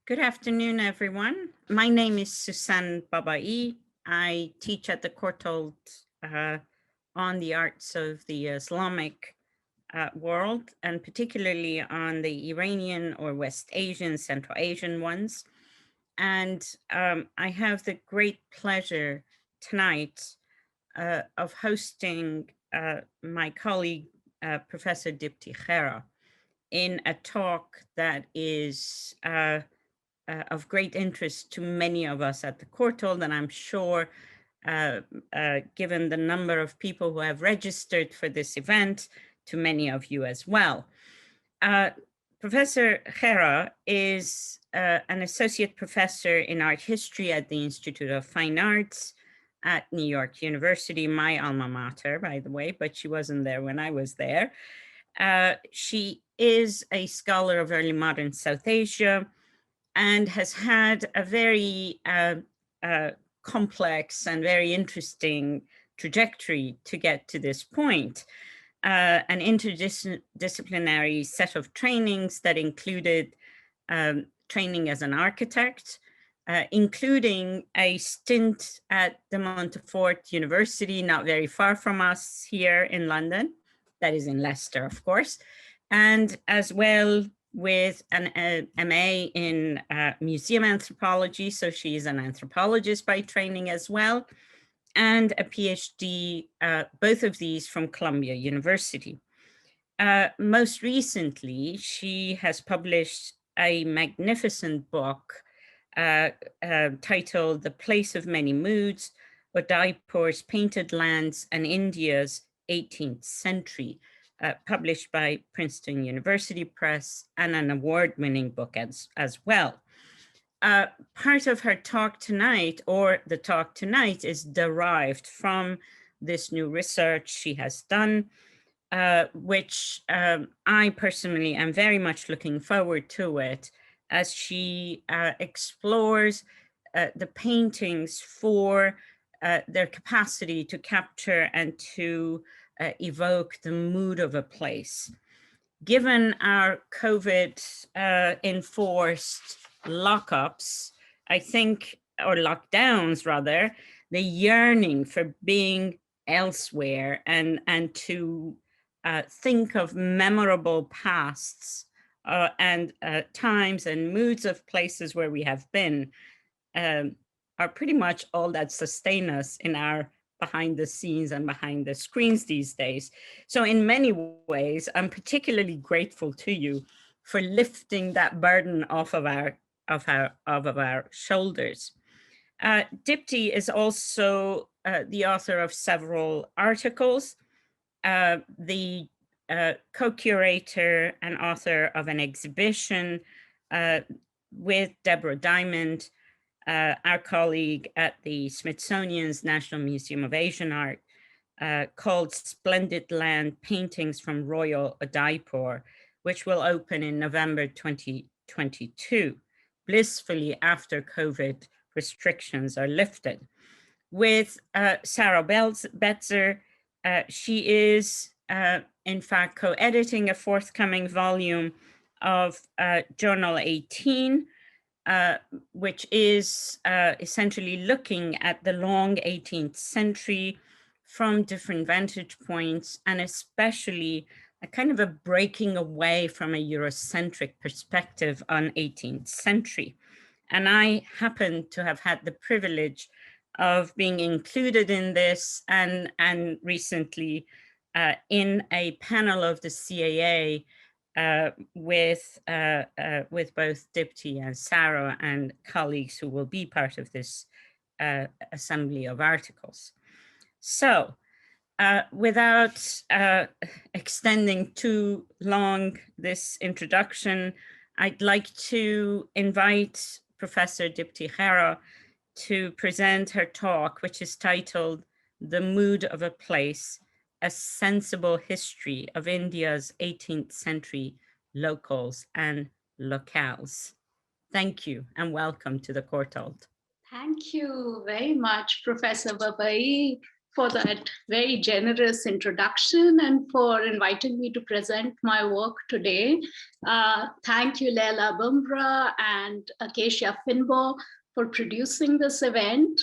Good afternoon, everyone. My name is Susan Babai. I teach at the Courtauld on the arts of the Islamic world, and particularly on the Iranian or West Asian, Central Asian ones. And I have the great pleasure tonight of hosting my colleague, Professor Dipti Khera, in a talk that is of great interest to many of us at the Courtauld, and I'm sure, given the number of people who have registered for this event, to many of you as well. Professor Khera is an associate professor in art history at the Institute of Fine Arts at New York University, my alma mater, by the way, but she wasn't there when I was there. She is a scholar of early modern South Asia and has had a very complex and very interesting trajectory to get to this point. An interdisciplinary set of trainings that included training as an architect, including a stint at the Montfort University, not very far from us here in London, that is in Leicester, of course, and as well with an MA in museum anthropology, so she is an anthropologist by training as well, and a PhD, both of these from Columbia University. Most recently, she has published a magnificent book titled The Place of Many Moods, Udaipur's Painted Lands and India's 18th Century, published by Princeton University Press, and an award-winning book as well. Part of her talk tonight, or the talk tonight, is derived from this new research she has done, which I personally am very much looking forward to it, as she explores the paintings for their capacity to capture and to evoke the mood of a place. Given our COVID enforced lockups, I think, or lockdowns rather, the yearning for being elsewhere and to think of memorable pasts and times and moods of places where we have been are pretty much all that sustain us in our behind the scenes and behind the screens these days. So in many ways, I'm particularly grateful to you for lifting that burden off of our shoulders. Dipti is also the author of several articles, the co-curator and author of an exhibition with Deborah Diamond, our colleague at the Smithsonian's National Museum of Asian Art, called Splendid Land Paintings from Royal Udaipur, which will open in November 2022, blissfully after COVID restrictions are lifted. With Sarah Betzer, she is in fact co-editing a forthcoming volume of Journal 18, which is essentially looking at the long 18th century from different vantage points, and especially a kind of a breaking away from a Eurocentric perspective on 18th century. And I happen to have had the privilege of being included in this and recently in a panel of the CAA with both Dipti and Sarah and colleagues who will be part of this assembly of articles. So without extending too long this introduction, I'd like to invite Professor Dipti Khera to present her talk, which is titled The Mood of a Place, A Sensible History of India's 18th Century Locals and Locales. Thank you and welcome to the Courtauld. Thank you very much, Professor Babai. for that very generous introduction and for inviting me to present my work today. Thank you, Leila Bumra and Acacia Finbo, for producing this event.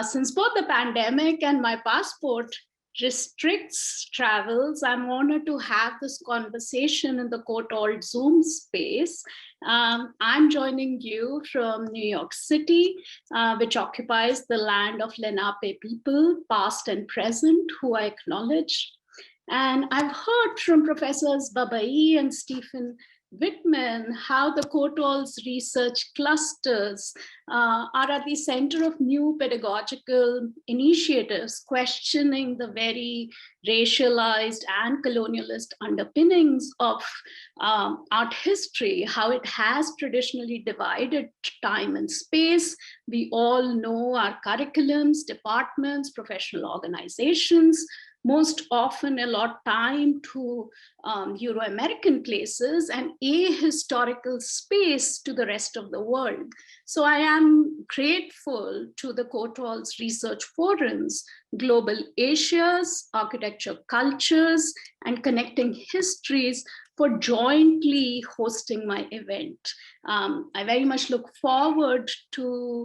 Since both the pandemic and my passport restricts travels, I'm honored to have this conversation in the co-taught Zoom space. I'm joining you from New York City, which occupies the land of Lenape people, past and present, who I acknowledge. And I've heard from Professors Babai and Stephen Whitman how the Coatol's research clusters are at the center of new pedagogical initiatives, questioning the very racialized and colonialist underpinnings of art history, how it has traditionally divided time and space. We all know our curriculums, departments, professional organizations most often allot time to Euro-American places and ahistorical space to the rest of the world. So I am grateful to the Coatol's research forums, Global Asias, Architecture Cultures, and Connecting Histories for jointly hosting my event. I very much look forward to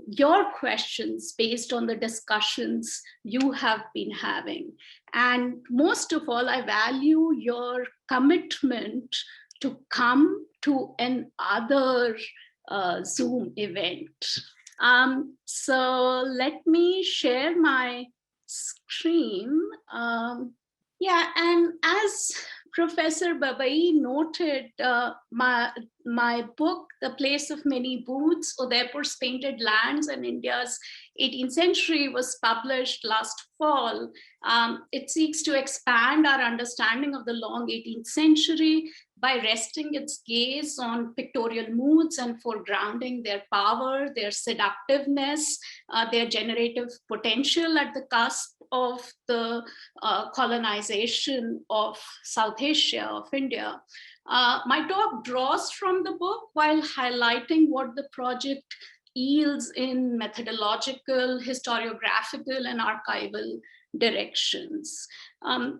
your questions based on the discussions you have been having. And most of all, I value your commitment to come to another Zoom event. So let me share my screen. Yeah, and as Professor Babai noted, my book, The Place of Many Booths, Udaipur's Painted Lands and India's 18th Century, was published last fall. It seeks to expand our understanding of the long 18th century by resting its gaze on pictorial moods and foregrounding their power, their seductiveness, their generative potential at the cusp of the colonization of South Asia, of India. My talk draws from the book while highlighting what the project yields in methodological, historiographical, and archival directions.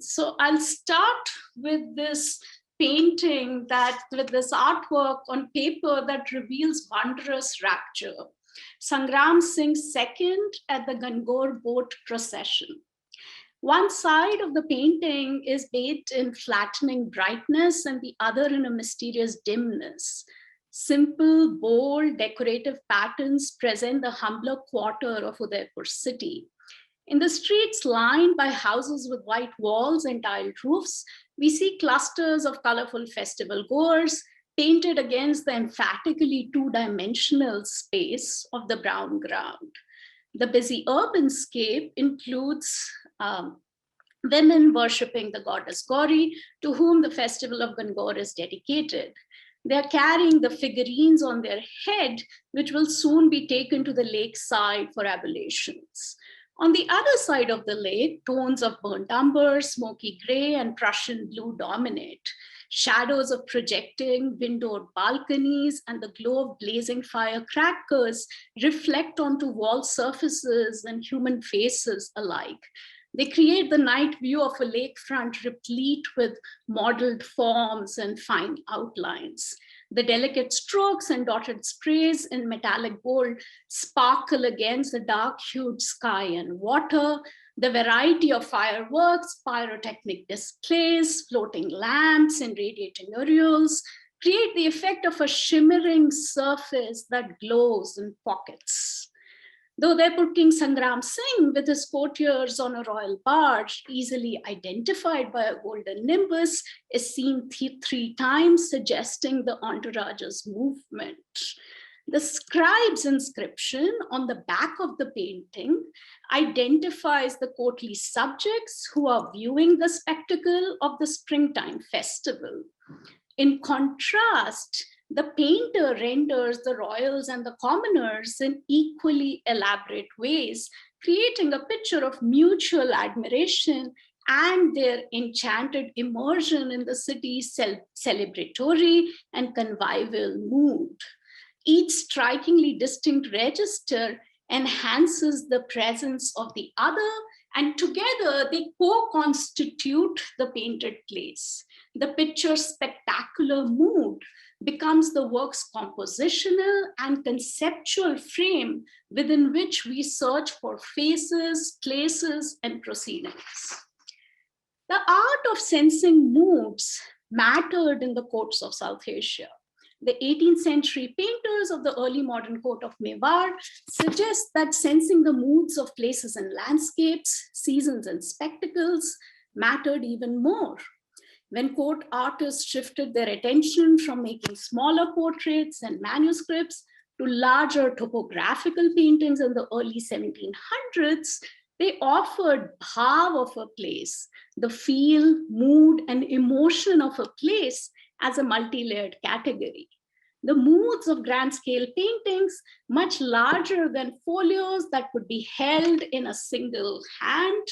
So I'll start with this painting with this artwork on paper that reveals wondrous rapture. Sangram Singh's second at the Gangor boat procession. One side of the painting is bathed in flattening brightness and the other in a mysterious dimness. Simple, bold, decorative patterns present the humbler quarter of Udaipur city. In the streets lined by houses with white walls and tiled roofs, we see clusters of colorful festival goers painted against the emphatically two-dimensional space of the brown ground. The busy urban scape includes women worshipping the goddess Gauri, to whom the festival of Gangor is dedicated. They're carrying the figurines on their head, which will soon be taken to the lakeside for ablutions. On the other side of the lake, tones of burnt umber, smoky gray, and Prussian blue dominate. Shadows of projecting windowed balconies and the glow of blazing firecrackers reflect onto wall surfaces and human faces alike. They create the night view of a lakefront replete with modeled forms and fine outlines. The delicate strokes and dotted sprays in metallic gold sparkle against the dark-hued sky and water. The variety of fireworks, pyrotechnic displays, floating lamps, and radiating aureoles create the effect of a shimmering surface that glows in pockets. Though Udaipur King Sangram Singh, with his courtiers on a royal barge, easily identified by a golden nimbus, is seen three times, suggesting the entourage's movement. The scribe's inscription on the back of the painting identifies the courtly subjects who are viewing the spectacle of the springtime festival. In contrast, the painter renders the royals and the commoners in equally elaborate ways, creating a picture of mutual admiration and their enchanted immersion in the city's celebratory and convivial mood. Each strikingly distinct register enhances the presence of the other And together they co-constitute the painted place. The picture's spectacular mood becomes the work's compositional and conceptual frame within which we search for faces, places, and proceedings. The art of sensing moods mattered in the courts of South Asia. The 18th century painters of the early modern court of Mewar suggest that sensing the moods of places and landscapes, seasons and spectacles mattered even more. When court artists shifted their attention from making smaller portraits and manuscripts to larger topographical paintings in the early 1700s, they offered bhav of a place, the feel, mood, and emotion of a place as a multi-layered category. The moods of grand scale paintings, much larger than folios that could be held in a single hand,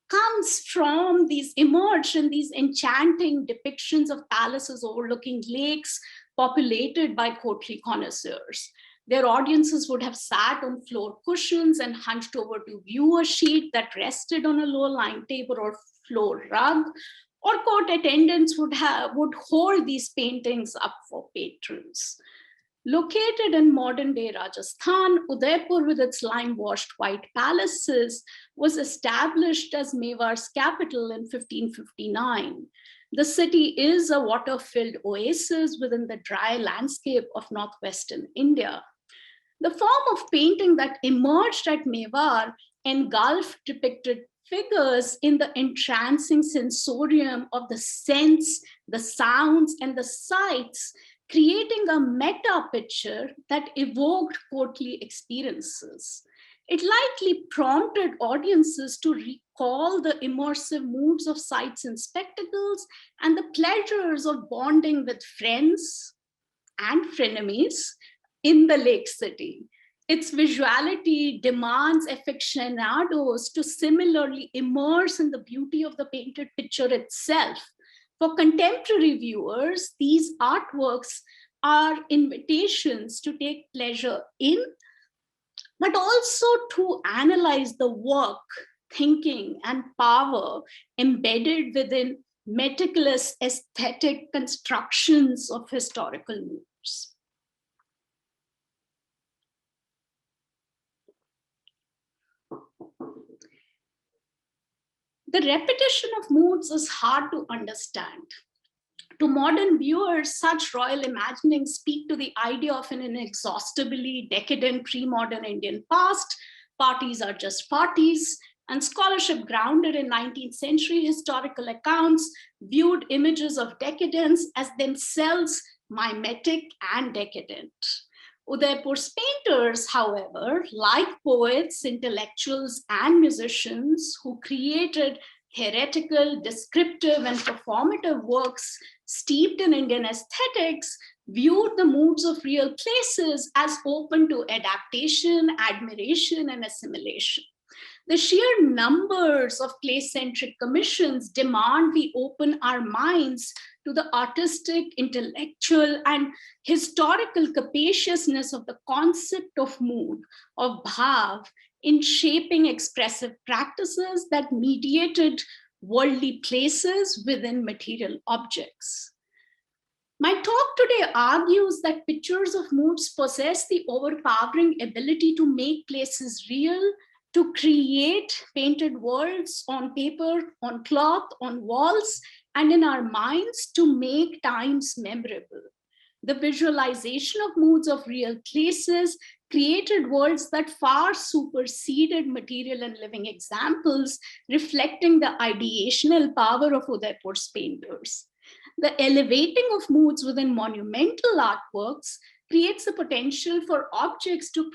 comes from these emerged in these enchanting depictions of palaces overlooking lakes populated by courtly connoisseurs. Their audiences would have sat on floor cushions and hunched over to view a sheet that rested on a low-lying table or floor rug, or court attendants would hold these paintings up for patrons. Located in modern-day Rajasthan, Udaipur, with its lime-washed white palaces, was established as Mewar's capital in 1559. The city is a water-filled oasis within the dry landscape of northwestern India. The form of painting that emerged at Mewar engulfed depicted figures in the entrancing sensorium of the sense, the sounds, and the sights, creating a meta picture that evoked courtly experiences. It likely prompted audiences to recall the immersive moods of sights and spectacles and the pleasures of bonding with friends and frenemies in the lake city. Its visuality demands aficionados to similarly immerse in the beauty of the painted picture itself. For contemporary viewers, these artworks are invitations to take pleasure in, but also to analyze the work, thinking, and power embedded within meticulous aesthetic constructions of historical moods. The repetition of moods is hard to understand. To modern viewers, such royal imaginings speak to the idea of an inexhaustibly decadent pre-modern Indian past. Parties are just parties, and scholarship grounded in 19th century historical accounts viewed images of decadence as themselves mimetic and decadent. Udaipur's painters, however, like poets, intellectuals, and musicians who created heretical, descriptive, and performative works steeped in Indian aesthetics, viewed the moods of real places as open to adaptation, admiration, and assimilation. The sheer numbers of place-centric commissions demand we open our minds to the artistic, intellectual, and historical capaciousness of the concept of mood, of bhav, in shaping expressive practices that mediated worldly places within material objects. My talk today argues that pictures of moods possess the overpowering ability to make places real, to create painted worlds on paper, on cloth, on walls, and in our minds to make times memorable. The visualization of moods of real places created worlds that far superseded material and living examples, reflecting the ideational power of Udaipur's painters. The elevating of moods within monumental artworks creates the potential for objects to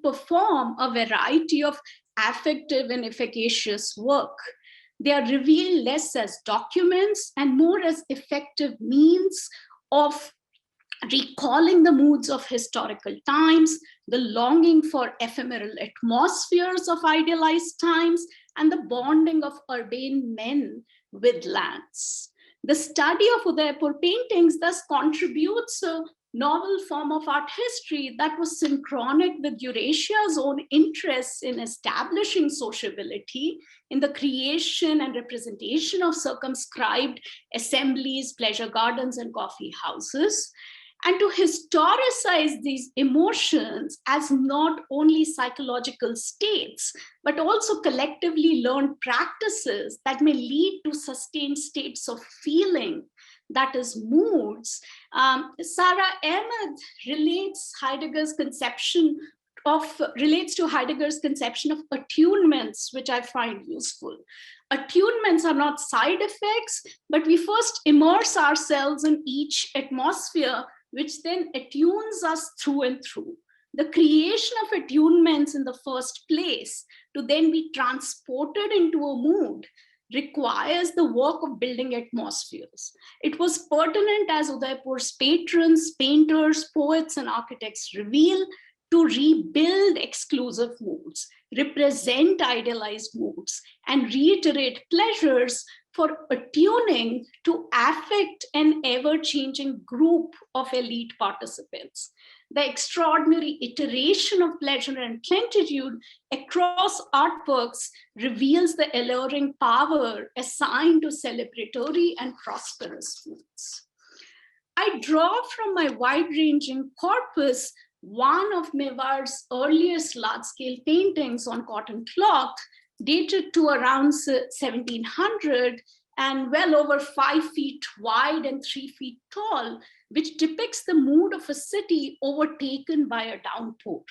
perform a variety of affective and efficacious work. They are revealed less as documents and more as effective means of recalling the moods of historical times, the longing for ephemeral atmospheres of idealized times, and the bonding of urbane men with lands. The study of Udaipur paintings thus contributes novel form of art history that was synchronic with Eurasia's own interests in establishing sociability, in the creation and representation of circumscribed assemblies, pleasure gardens, and coffee houses, and to historicize these emotions as not only psychological states, but also collectively learned practices that may lead to sustained states of feeling, that is moods. Sarah Ahmed relates to Heidegger's conception of attunements, which I find useful. Attunements are not side effects, but we first immerse ourselves in each atmosphere, which then attunes us through and through. The creation of attunements in the first place, to then be transported into a mood, requires the work of building atmospheres. It was pertinent, as Udaipur's patrons, painters, poets, and architects reveal, to rebuild exclusive moods, represent idealized moods, and reiterate pleasures for attuning to affect an ever-changing group of elite participants. The extraordinary iteration of pleasure and plenitude across artworks reveals the alluring power assigned to celebratory and prosperous moods. I draw from my wide-ranging corpus one of Mewar's earliest large-scale paintings on cotton cloth, dated to around 1700 and well over 5 feet wide and 3 feet tall, which depicts the mood of a city overtaken by a downpour.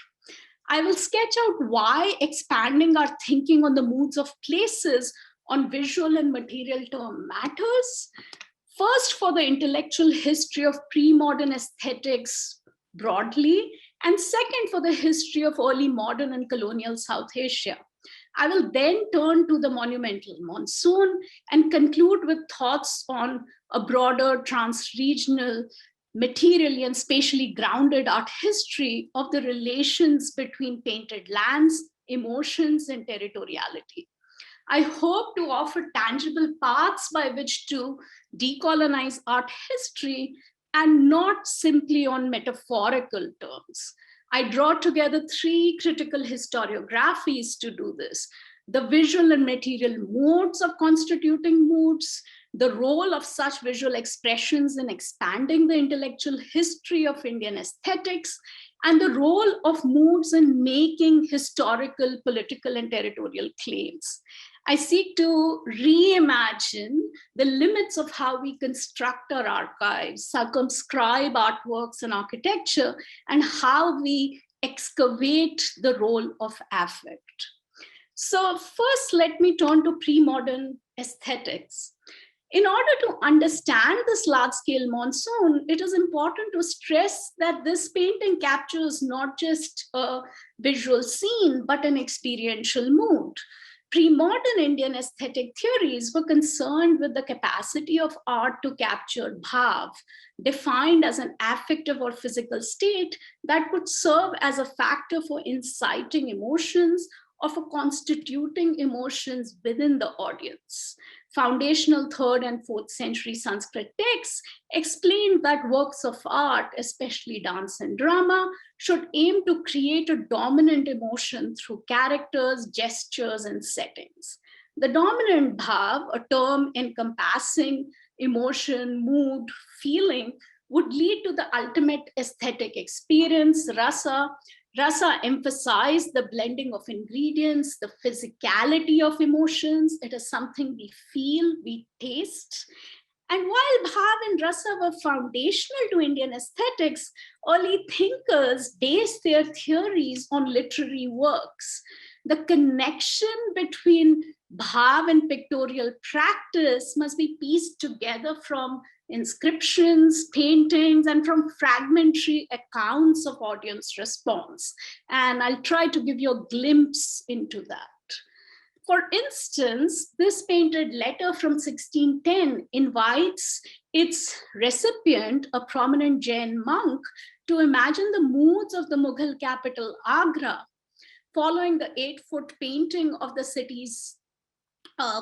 I will sketch out why expanding our thinking on the moods of places on visual and material term matters. First, for the intellectual history of pre-modern aesthetics broadly, and second, for the history of early modern and colonial South Asia. I will then turn to the monumental monsoon and conclude with thoughts on a broader trans-regional, materially and spatially grounded art history of the relations between painted lands, emotions, and territoriality. I hope to offer tangible paths by which to decolonize art history, and not simply on metaphorical terms. I draw together 3 critical historiographies to do this: the visual and material modes of constituting moods, the role of such visual expressions in expanding the intellectual history of Indian aesthetics, and the role of moods in making historical, political, and territorial claims. I seek to reimagine the limits of how we construct our archives, circumscribe artworks and architecture, and how we excavate the role of affect. So first, let me turn to pre-modern aesthetics. In order to understand this large-scale monsoon, it is important to stress that this painting captures not just a visual scene, but an experiential mood. Pre-modern Indian aesthetic theories were concerned with the capacity of art to capture bhav, defined as an affective or physical state that could serve as a factor for inciting emotions or for constituting emotions within the audience. Foundational 3rd and 4th century Sanskrit texts explained that works of art, especially dance and drama, should aim to create a dominant emotion through characters, gestures, and settings. The dominant bhav, a term encompassing emotion, mood, feeling, would lead to the ultimate aesthetic experience, rasa. Rasa emphasized the blending of ingredients, the physicality of emotions. It is something we feel, we taste. And while bhav and rasa were foundational to Indian aesthetics, early thinkers based their theories on literary works. The connection between bhav and pictorial practice must be pieced together from inscriptions, paintings, and from fragmentary accounts of audience response. And I'll try to give you a glimpse into that. For instance, this painted letter from 1610 invites its recipient, a prominent Jain monk, to imagine the moods of the Mughal capital Agra, following the 8-foot painting of the city's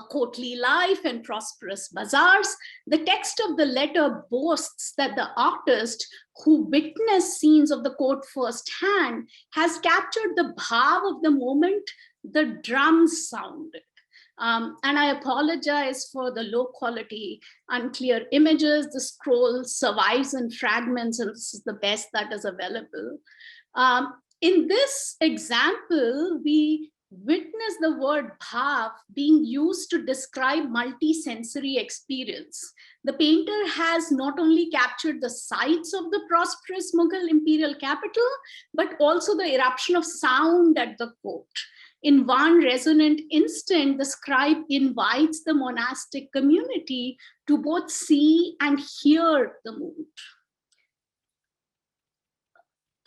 courtly life and prosperous bazaars. The text of the letter boasts that the artist who witnessed scenes of the court firsthand has captured the bhav of the moment the drums sounded. And I apologize for the low quality, unclear images. The scroll survives in fragments, and this is the best that is available. In this example, we witness the word bhav being used to describe multi-sensory experience. The painter has not only captured the sights of the prosperous Mughal imperial capital, but also the eruption of sound at the court. In one resonant instant, the scribe invites the monastic community to both see and hear the mood.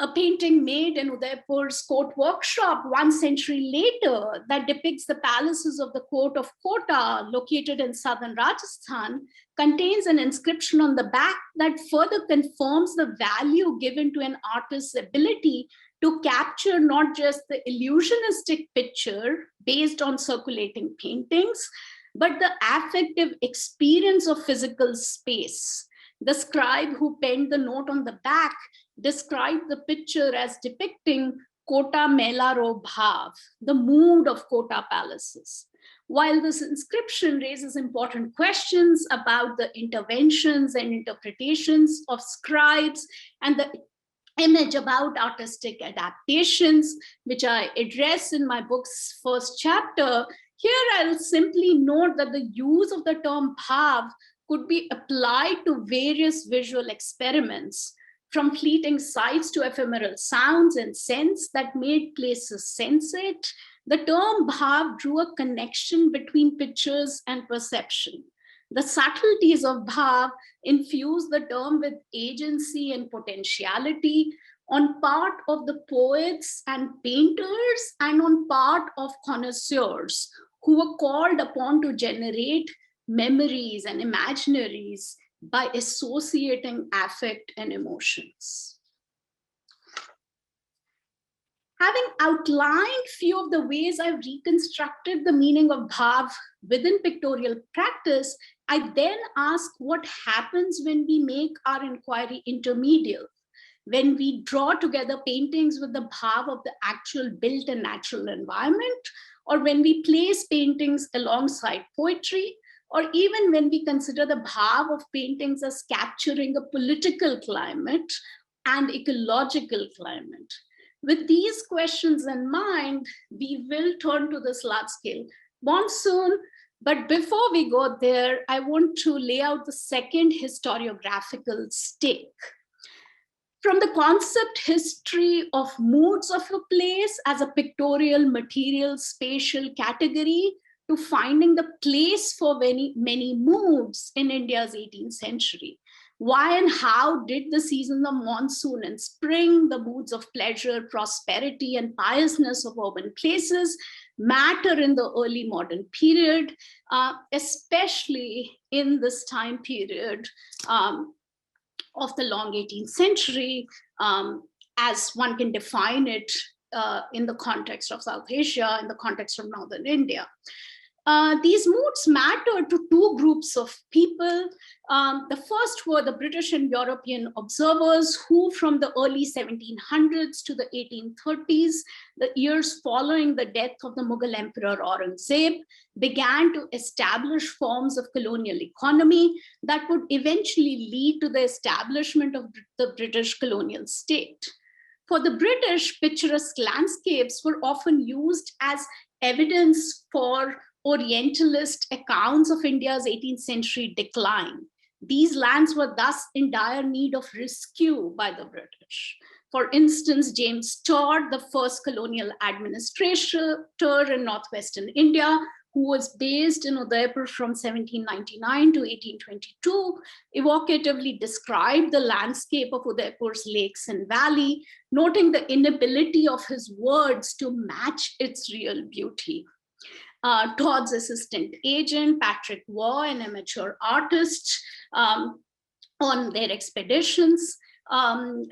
A painting made in Udaipur's court workshop 1 century later that depicts the palaces of the court of Kota, located in southern Rajasthan, contains an inscription on the back that further confirms the value given to an artist's ability to capture not just the illusionistic picture based on circulating paintings, but the affective experience of physical space. The scribe who penned the note on the back described the picture as depicting Kota Melaro Bhav, the mood of Kota palaces. While this inscription raises important questions about the interventions and interpretations of scribes and the image about artistic adaptations, which I address in my book's first chapter, here I'll simply note that the use of the term bhav could be applied to various visual experiments, from fleeting sights to ephemeral sounds and scents that made places sensate. The term bhav drew a connection between pictures and perception. The subtleties of bhav infuse the term with agency and potentiality on part of the poets and painters and on part of connoisseurs who were called upon to generate memories and imaginaries by associating affect and emotions. Having outlined few of the ways I've reconstructed the meaning of bhav within pictorial practice, I then ask what happens when we make our inquiry intermediate, when we draw together paintings with the bhav of the actual built and natural environment, or when we place paintings alongside poetry, or even when we consider the bhav of paintings as capturing a political climate and ecological climate. With these questions in mind, we will turn to this large-scale monsoon. But before we go there, I want to lay out the second historiographical stake. From the concept history of moods of a place as a pictorial, material, spatial category, to finding the place for many moods in India's 18th century. Why and how did the seasons of monsoon and spring, the moods of pleasure, prosperity, and piousness of urban places matter in the early modern period, especially in this time period of the long 18th century, as one can define it in the context of South Asia, in the context of Northern India. These moods matter to two groups of people. The first were the British and European observers who, from the early 1700s to the 1830s, the years following the death of the Mughal Emperor Aurangzeb, began to establish forms of colonial economy that would eventually lead to the establishment of the British colonial state. For the British, picturesque landscapes were often used as evidence for Orientalist accounts of India's 18th century decline. These lands were thus in dire need of rescue by the British. For instance, James Todd, the first colonial administrator in northwestern India, who was based in Udaipur from 1799 to 1822, evocatively described the landscape of Udaipur's lakes and valley, noting the inability of his words to match its real beauty. Todd's assistant agent, Patrick Waugh, an amateur artist, on their expeditions,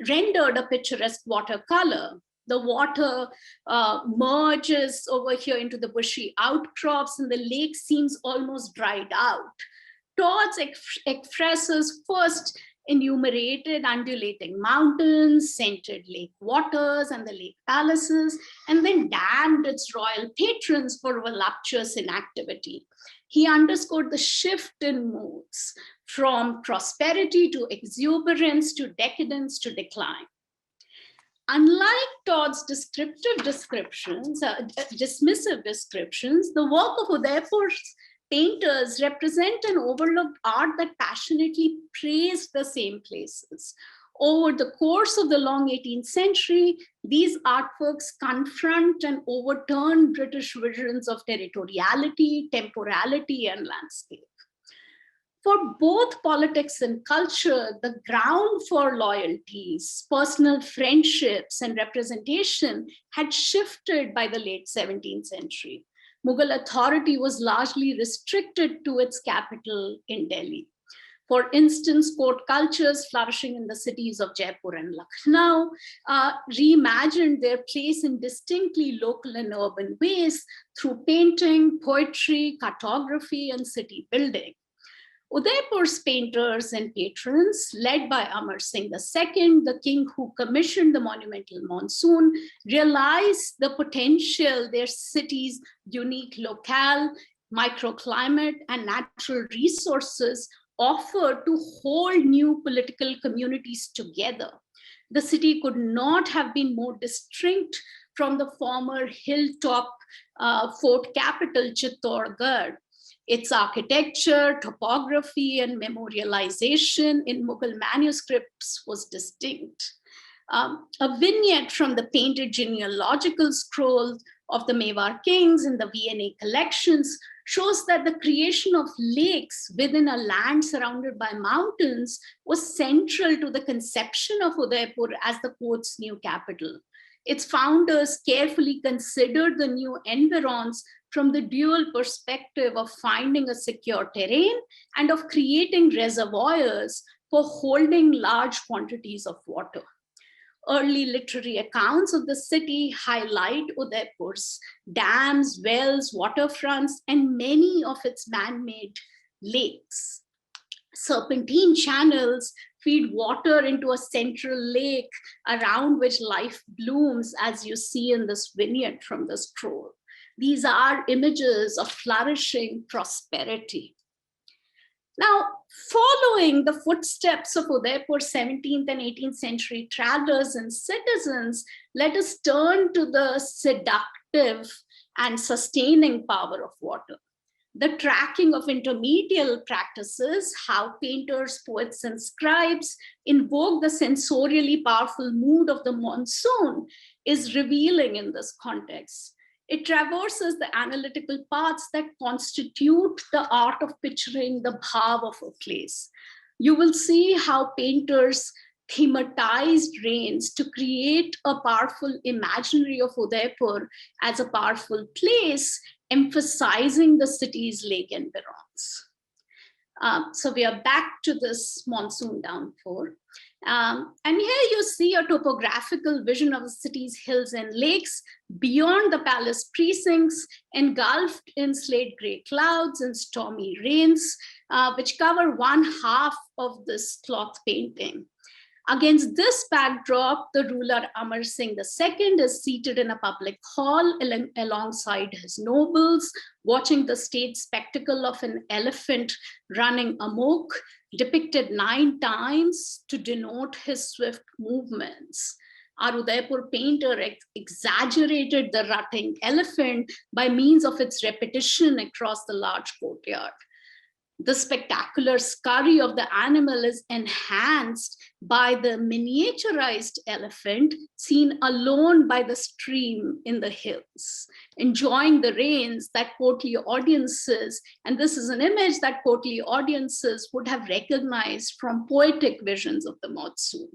rendered a picturesque watercolor. The water merges over here into the bushy outcrops, and the lake seems almost dried out. Towards expresses first enumerated undulating mountains, scented lake waters, and the lake palaces, and then damned its royal patrons for voluptuous inactivity. He underscored the shift in moods from prosperity to exuberance to decadence to decline. Unlike Todd's descriptive descriptions, dismissive descriptions, the work of Udaipur's painters represent an overlooked art that passionately praised the same places. Over the course of the long 18th century, these artworks confront and overturn British visions of territoriality, temporality, and landscape. For both politics and culture, the ground for loyalties, personal friendships, and representation had shifted by the late 17th century. Mughal authority was largely restricted to its capital in Delhi. For instance, court cultures flourishing in the cities of Jaipur and Lucknow reimagined their place in distinctly local and urban ways through painting, poetry, cartography, and city building. Udaipur's painters and patrons, led by Amar Singh II, the king who commissioned the monumental monsoon, realized the potential their city's unique locale, microclimate, and natural resources offered to hold new political communities together. The city could not have been more distinct from the former hilltop fort capital, Chittorgarh. Its architecture, topography, and memorialization in Mughal manuscripts was distinct. A vignette from the painted genealogical scroll of the Mewar kings in the V&A collections shows that the creation of lakes within a land surrounded by mountains was central to the conception of Udaipur as the court's new capital. Its founders carefully considered the new environs from the dual perspective of finding a secure terrain and of creating reservoirs for holding large quantities of water. Early literary accounts of the city highlight Udaipur's dams, wells, waterfronts, and many of its man-made lakes. Serpentine channels feed water into a central lake around which life blooms, as you see in this vignette from the scroll. These are images of flourishing prosperity. Now, following the footsteps of Udaipur's 17th and 18th century travelers and citizens, let us turn to the seductive and sustaining power of water. The tracking of intermedial practices, how painters, poets, and scribes invoke the sensorially powerful mood of the monsoon, is revealing in this context. It traverses the analytical paths that constitute the art of picturing the bhav of a place. You will see how painters thematized rains to create a powerful imaginary of Udaipur as a powerful place, emphasizing the city's lake environs. So we are back to this monsoon downpour. And here you see a topographical vision of the city's hills and lakes beyond the palace precincts, engulfed in slate gray clouds and stormy rains, which cover one half of this cloth painting. Against this backdrop, the ruler Amar Singh II is seated in a public hall alongside his nobles, watching the state spectacle of an elephant running amok, depicted 9 times to denote his swift movements. Our Udaipur painter exaggerated the rutting elephant by means of its repetition across the large courtyard. The spectacular scurry of the animal is enhanced by the miniaturized elephant seen alone by the stream in the hills, enjoying the rains that courtly audiences, and this is an image that courtly audiences would have recognized from poetic visions of the monsoon.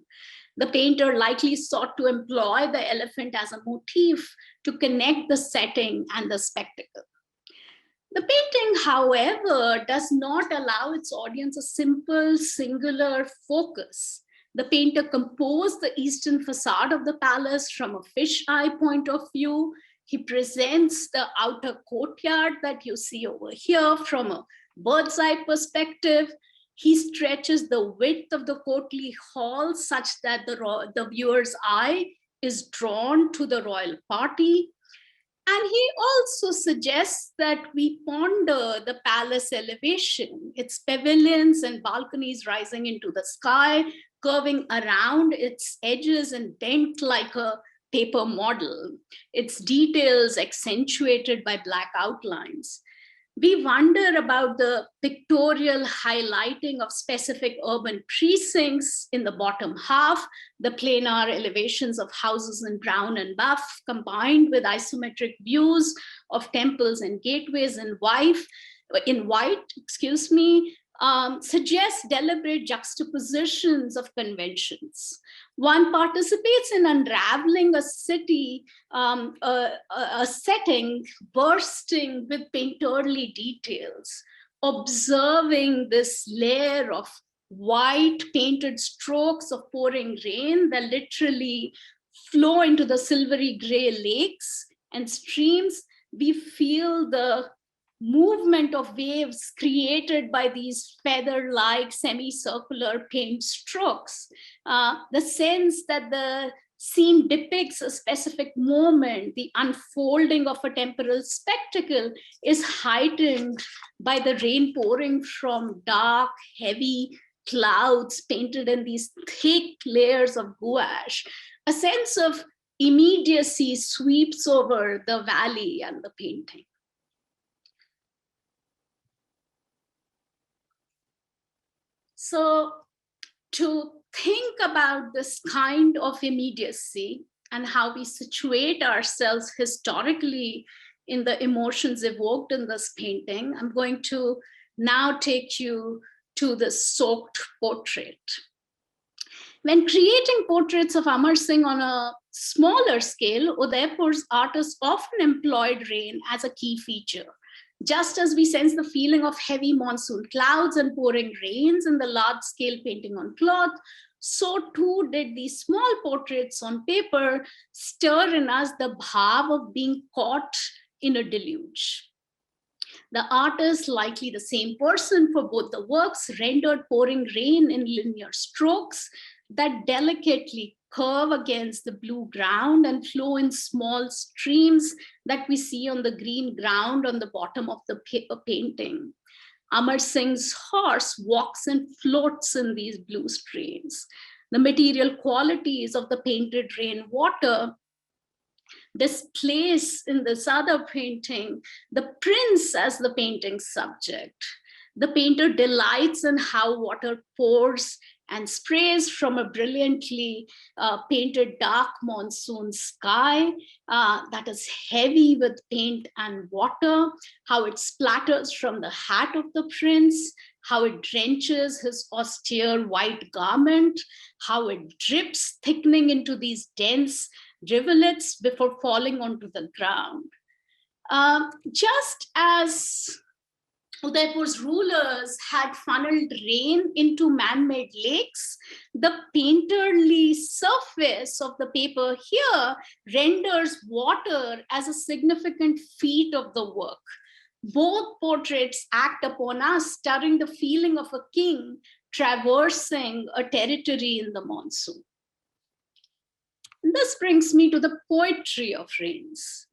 The painter likely sought to employ the elephant as a motif to connect the setting and the spectacle. The painting, however, does not allow its audience a simple, singular focus. The painter composed the eastern facade of the palace from a fish-eye point of view. He presents the outer courtyard that you see over here from a bird's eye perspective. He stretches the width of the courtly hall such that the viewer's eye is drawn to the royal party. And he also suggests that we ponder the palace elevation, its pavilions and balconies rising into the sky, curving around its edges and bent like a paper model, its details accentuated by black outlines. We wonder about the pictorial highlighting of specific urban precincts in the bottom half, the planar elevations of houses in brown and buff, combined with isometric views of temples and gateways in white, suggest deliberate juxtapositions of conventions. One participates in unraveling a city, a setting bursting with painterly details, observing this layer of white painted strokes of pouring rain that literally flow into the silvery gray lakes and streams. We feel the movement of waves created by these feather-like semicircular paint strokes. The sense that the scene depicts a specific moment, the unfolding of a temporal spectacle, is heightened by the rain pouring from dark, heavy clouds painted in these thick layers of gouache. A sense of immediacy sweeps over the valley and the painting. So to think about this kind of immediacy and how we situate ourselves historically in the emotions evoked in this painting, I'm going to now take you to the soaked portrait. When creating portraits of Amar Singh on a smaller scale, Udaipur's artists often employed rain as a key feature. Just as we sense the feeling of heavy monsoon clouds and pouring rains in the large-scale painting on cloth, so too did these small portraits on paper stir in us the bhav of being caught in a deluge. The artist, likely the same person for both the works, rendered pouring rain in linear strokes that delicately curve against the blue ground and flow in small streams that we see on the green ground on the bottom of the painting. Amar Singh's horse walks and floats in these blue streams. The material qualities of the painted rainwater displace in this other painting the prince as the painting subject. The painter delights in how water pours and sprays from a brilliantly painted dark monsoon sky that is heavy with paint and water, how it splatters from the hat of the prince, how it drenches his austere white garment, how it drips, thickening into these dense rivulets before falling onto the ground. Just as Udaipur's rulers had funneled rain into man-made lakes, the painterly surface of the paper here renders water as a significant feat of the work. Both portraits act upon us, stirring the feeling of a king traversing a territory in the monsoon. And this brings me to the poetry of rains.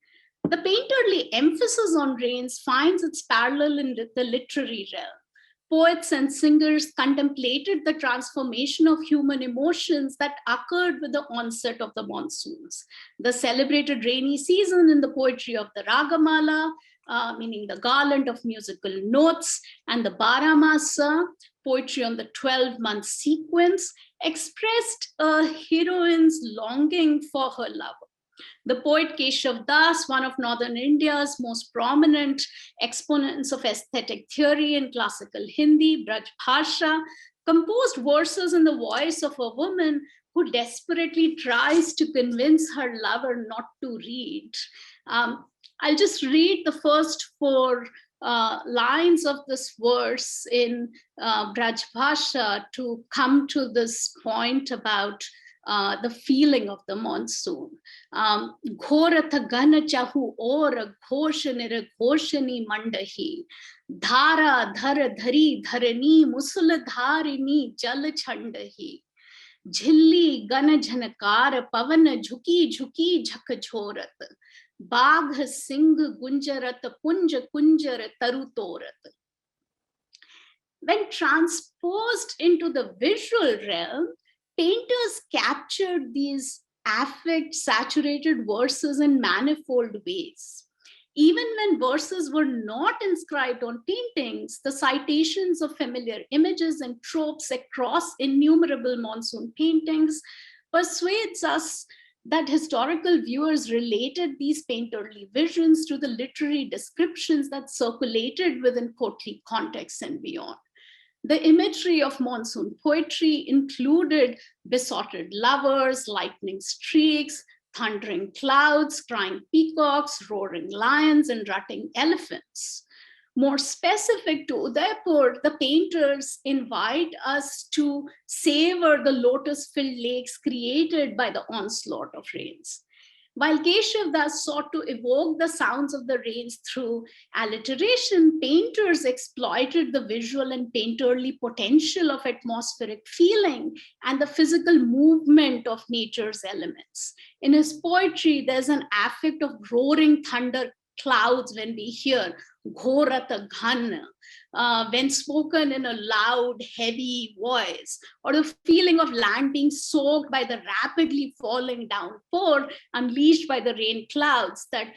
The painterly emphasis on rains finds its parallel in the literary realm. Poets and singers contemplated the transformation of human emotions that occurred with the onset of the monsoons. The celebrated rainy season in the poetry of the Ragamala, meaning the garland of musical notes, and the Baramasa, poetry on the 12-month sequence, expressed a heroine's longing for her lover. The poet Keshav Das, one of northern India's most prominent exponents of aesthetic theory in classical Hindi, Braj Bhasha, composed verses in the voice of a woman who desperately tries to convince her lover not to read. I'll just read the first 4 lines of this verse in Braj Bhasha to come to this point about the feeling of the monsoon. Ghoratha gana chahu or ghoshanira ghoshani mandahi. Dhara dhara dhari dharani musuladharini jal chandahi. Jhilli gana jhanakar pavan jhuki jhuki jhakjhorat. Bagh singh gunjarat punja kunjar tarutorat. When transposed into the visual realm, painters captured these affect-saturated verses in manifold ways. Even when verses were not inscribed on paintings, the citations of familiar images and tropes across innumerable monsoon paintings persuades us that historical viewers related these painterly visions to the literary descriptions that circulated within courtly contexts and beyond. The imagery of monsoon poetry included besotted lovers, lightning streaks, thundering clouds, crying peacocks, roaring lions, and rutting elephants. More specific to Udaipur, the painters invite us to savor the lotus-filled lakes created by the onslaught of rains. While Keshav Das sought to evoke the sounds of the rains through alliteration, painters exploited the visual and painterly potential of atmospheric feeling and the physical movement of nature's elements. In his poetry, there's an affect of roaring thunder clouds when we hear Ghorata Ghan, when spoken in a loud, heavy voice, or the feeling of land being soaked by the rapidly falling downpour unleashed by the rain clouds that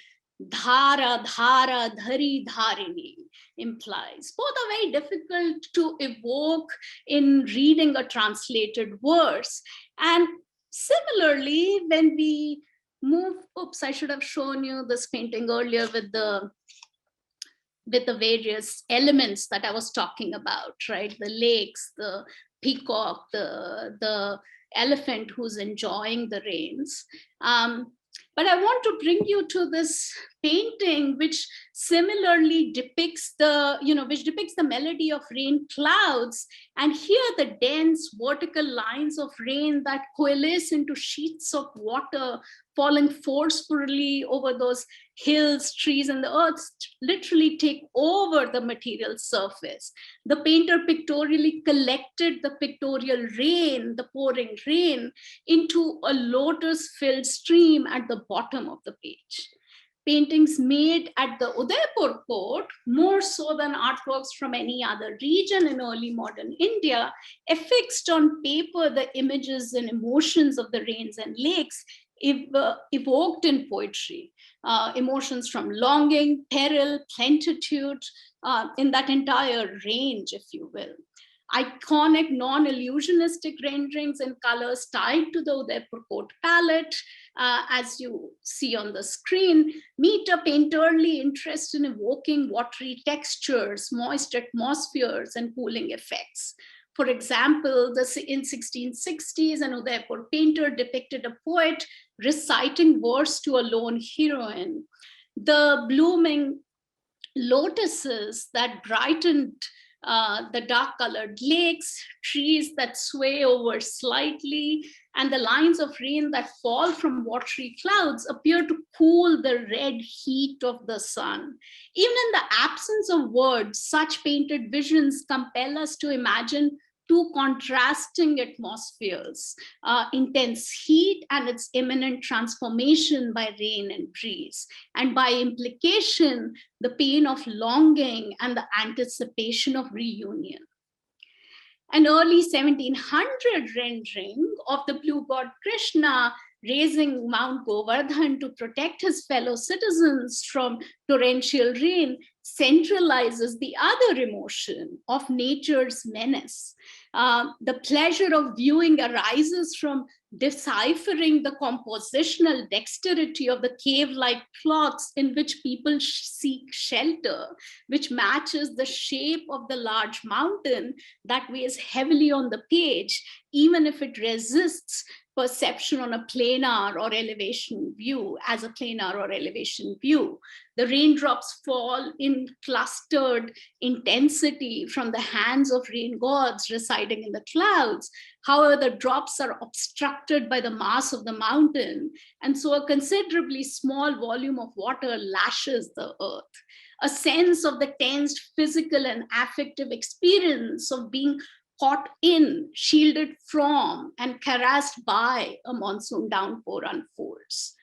dhara, dhara, dhari, dharini implies. Both are very difficult to evoke in reading a translated verse. And similarly, when we move, oops, I should have shown you this painting earlier with the various elements that I was talking about, right? The lakes, the peacock, the elephant who's enjoying the rains. But I want to bring you to this painting, which similarly depicts the melody of rain clouds. And here the dense vertical lines of rain that coalesce into sheets of water falling forcefully over those hills, trees, and the earth literally take over the material surface. The painter pictorially collected the pictorial rain, the pouring rain, into a lotus-filled stream at the bottom of the page. Paintings made at the Udaipur court, more so than artworks from any other region in early modern India, affixed on paper the images and emotions of the rains and lakes evoked in poetry, emotions from longing, peril, plenitude, in that entire range, if you will. Iconic non-illusionistic renderings in colors tied to the Udaipur court palette, as you see on the screen, meet a painterly interest in evoking watery textures, moist atmospheres, and cooling effects. For example, in 1660s, an Udaipur painter depicted a poet reciting verse to a lone heroine. The blooming lotuses that brightened the dark-colored lakes, trees that sway over slightly, and the lines of rain that fall from watery clouds appear to cool the red heat of the sun. Even in the absence of words, such painted visions compel us to imagine two contrasting atmospheres, intense heat and its imminent transformation by rain and breeze, and by implication, the pain of longing and the anticipation of reunion. An early 1700 rendering of the blue god Krishna raising Mount Govardhan to protect his fellow citizens from torrential rain centralizes the other emotion of nature's menace. The pleasure of viewing arises from deciphering the compositional dexterity of the cave-like plots in which people seek shelter, which matches the shape of the large mountain that weighs heavily on the page, even if it resists perception on a planar or elevation view as a planar or elevation view. The raindrops fall in clustered intensity from the hands of rain gods residing in the clouds. However, the drops are obstructed by the mass of the mountain, and so a considerably small volume of water lashes the earth. A sense of the tensed physical and affective experience of being caught in, shielded from, and caressed by a monsoon downpour unfolds.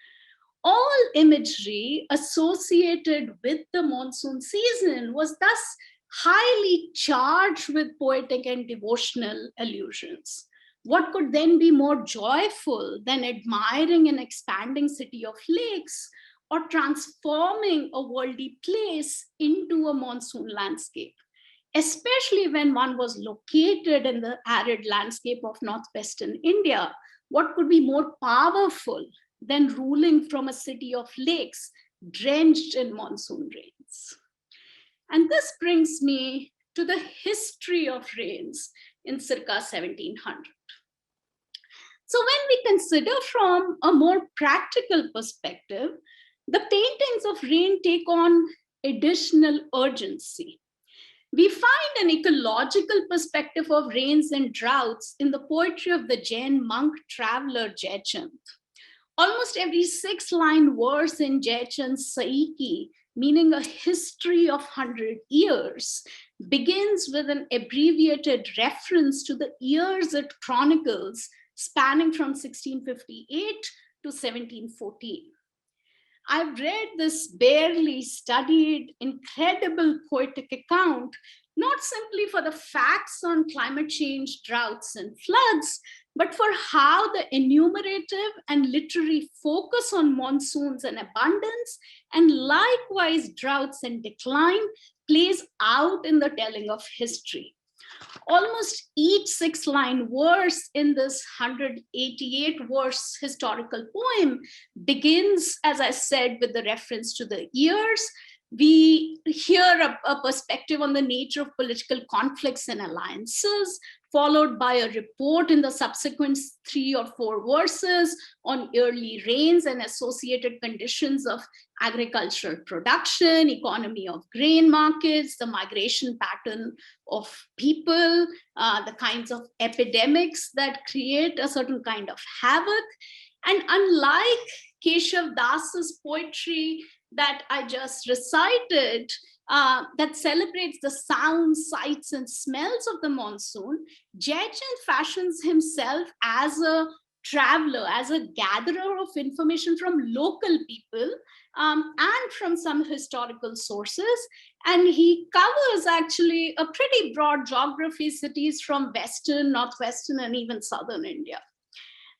All imagery associated with the monsoon season was thus highly charged with poetic and devotional allusions. What could then be more joyful than admiring an expanding city of lakes or transforming a worldly place into a monsoon landscape, especially when one was located in the arid landscape of northwestern India? What could be more powerful than ruling from a city of lakes drenched in monsoon rains? And this brings me to the history of rains in circa 1700. So when we consider from a more practical perspective, the paintings of rain take on additional urgency. We find an ecological perspective of rains and droughts in the poetry of the Jain monk traveler Jayachand. Almost every 6-line verse in Jayachand's Saiki, meaning a history of 100 years, begins with an abbreviated reference to the years it chronicles, spanning from 1658 to 1714. I've read this barely studied, incredible poetic account, not simply for the facts on climate change, droughts, and floods, but for how the enumerative and literary focus on monsoons and abundance, and likewise droughts and decline, plays out in the telling of history. Almost each 6-line verse in this 188 verse historical poem begins, as I said, with the reference to the years. We hear a perspective on the nature of political conflicts and alliances, followed by a report in the subsequent 3 or 4 verses on early rains and associated conditions of agricultural production, economy of grain markets, the migration pattern of people, the kinds of epidemics that create a certain kind of havoc. And unlike Keshav Das's poetry that I just recited, that celebrates the sounds, sights, and smells of the monsoon, Jayachand fashions himself as a traveler, as a gatherer of information from local people and from some historical sources. And he covers actually a pretty broad geography, cities from Western, Northwestern, and even Southern India.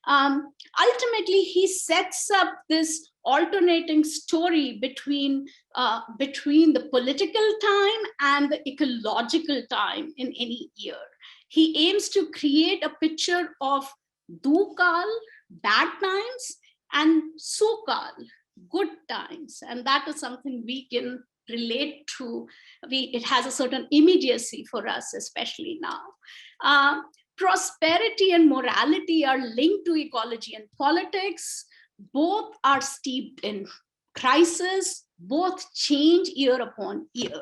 Ultimately, he sets up this alternating story between the political time and the ecological time in any year. He aims to create a picture of Dukal, bad times, and Sukal, good times. And that is something we can relate to. It has a certain immediacy for us, especially now. Prosperity and morality are linked to ecology and politics. Both are steeped in crisis. Both change year upon year.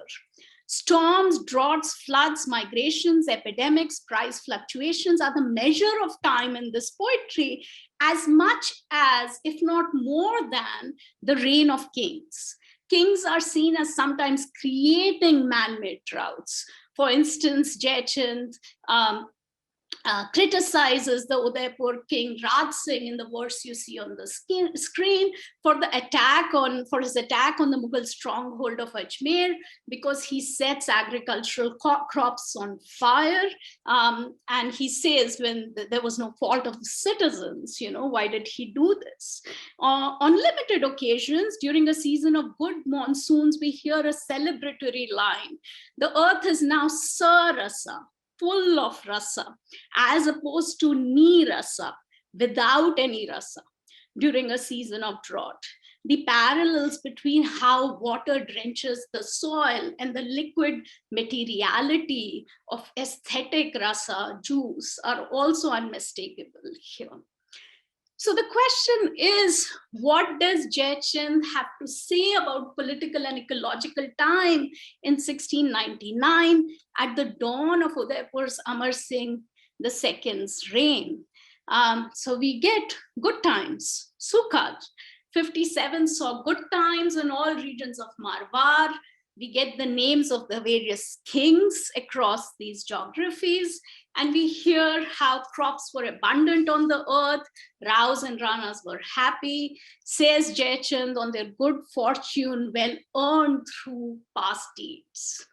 Storms, droughts, floods, migrations, epidemics, price fluctuations are the measure of time in this poetry, as much as, if not more than, the reign of kings. Kings are seen as sometimes creating man-made droughts. For instance, Jayachand criticizes the Udaipur king Raj Singh in the verse you see on the screen for his attack on the Mughal stronghold of Ajmer, because he sets agricultural crops on fire. And he says, when there was no fault of the citizens, why did he do this? On limited occasions, during a season of good monsoons, we hear a celebratory line: the earth is now sarasa, full of rasa, as opposed to ni rasa, without any rasa, during a season of drought. The parallels between how water drenches the soil and the liquid materiality of aesthetic rasa, juice, are also unmistakable here. So the question is, what does Jaichand have to say about political and ecological time in 1699 at the dawn of Udaipur's Amar Singh II's reign? So we get good times, Sukhad. 57 saw good times in all regions of Marwar. We get the names of the various kings across these geographies, and we hear how crops were abundant on the earth, Raos and Ranas were happy, says Jaichand, on their good fortune well earned through past deeds.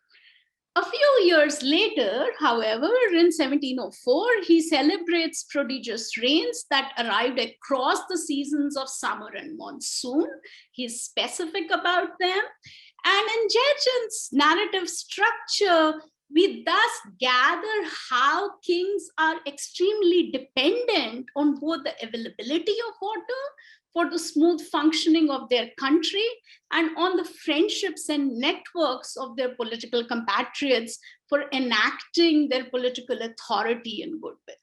A few years later, however, in 1704, he celebrates prodigious rains that arrived across the seasons of summer and monsoon. He's specific about them. And in Jaichand's narrative structure, we thus gather how kings are extremely dependent on both the availability of water for the smooth functioning of their country and on the friendships and networks of their political compatriots for enacting their political authority and goodwill.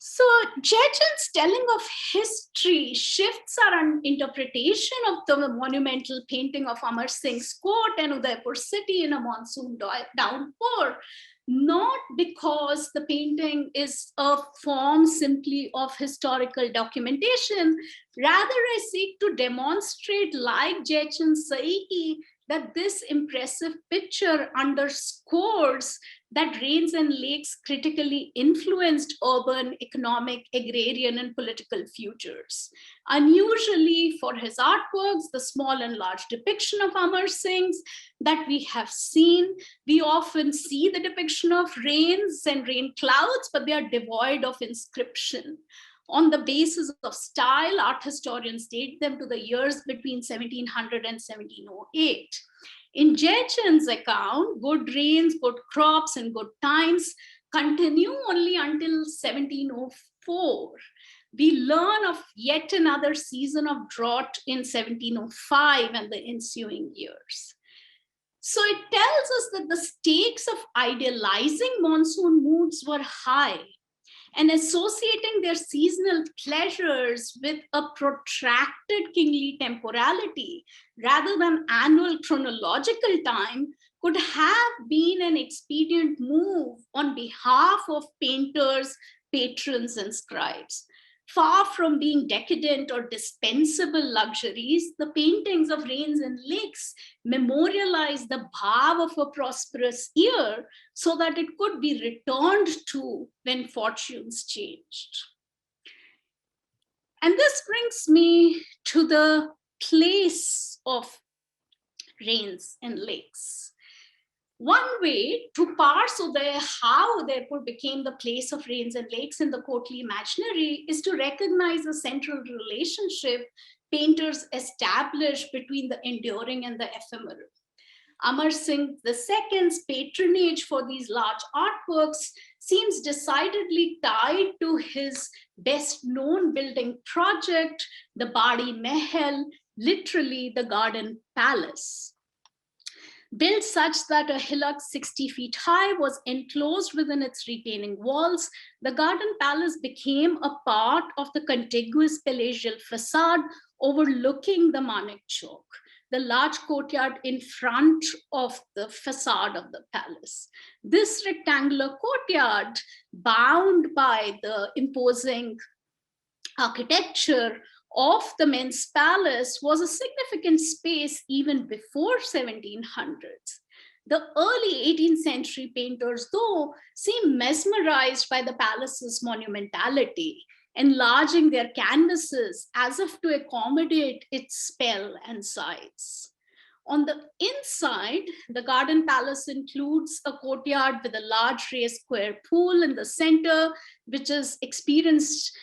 So Jaichand's telling of history shifts our interpretation of the monumental painting of Amar Singh's court and Udaipur city in a monsoon downpour, not because the painting is a form simply of historical documentation. Rather, I seek to demonstrate, like Jaichand's Saiki, that this impressive picture underscores that rains and lakes critically influenced urban, economic, agrarian, and political futures. Unusually for his artworks, the small and large depiction of Amar Singh's that we have seen, we often see the depiction of rains and rain clouds, but they are devoid of inscription. On the basis of style, art historians date them to the years between 1700 and 1708. In Jaichand's account, good rains, good crops, and good times continue only until 1704. We learn of yet another season of drought in 1705 and the ensuing years. So it tells us that the stakes of idealizing monsoon moods were high, and associating their seasonal pleasures with a protracted kingly temporality rather than annual chronological time could have been an expedient move on behalf of painters, patrons, and scribes. Far from being decadent or dispensable luxuries, the paintings of rains and lakes memorialize the bhav of a prosperous year so that it could be returned to when fortunes changed. And this brings me to the place of rains and lakes. One way to parse how Udaipur became the place of rains and lakes in the courtly imaginary is to recognize the central relationship painters establish between the enduring and the ephemeral. Amar Singh II's patronage for these large artworks seems decidedly tied to his best known building project, the Badi Mahal, literally the garden palace. Built such that a hillock 60 feet high was enclosed within its retaining walls, the garden palace became a part of the contiguous palatial facade overlooking the Manik Chowk, the large courtyard in front of the facade of the palace. This rectangular courtyard, bound by the imposing architecture of the men's palace, was a significant space even before 1700s. The early 18th century painters, though, seem mesmerized by the palace's monumentality, enlarging their canvases as if to accommodate its spell and size. On the inside, the garden palace includes a courtyard with a large raised square pool in the center, which is experienced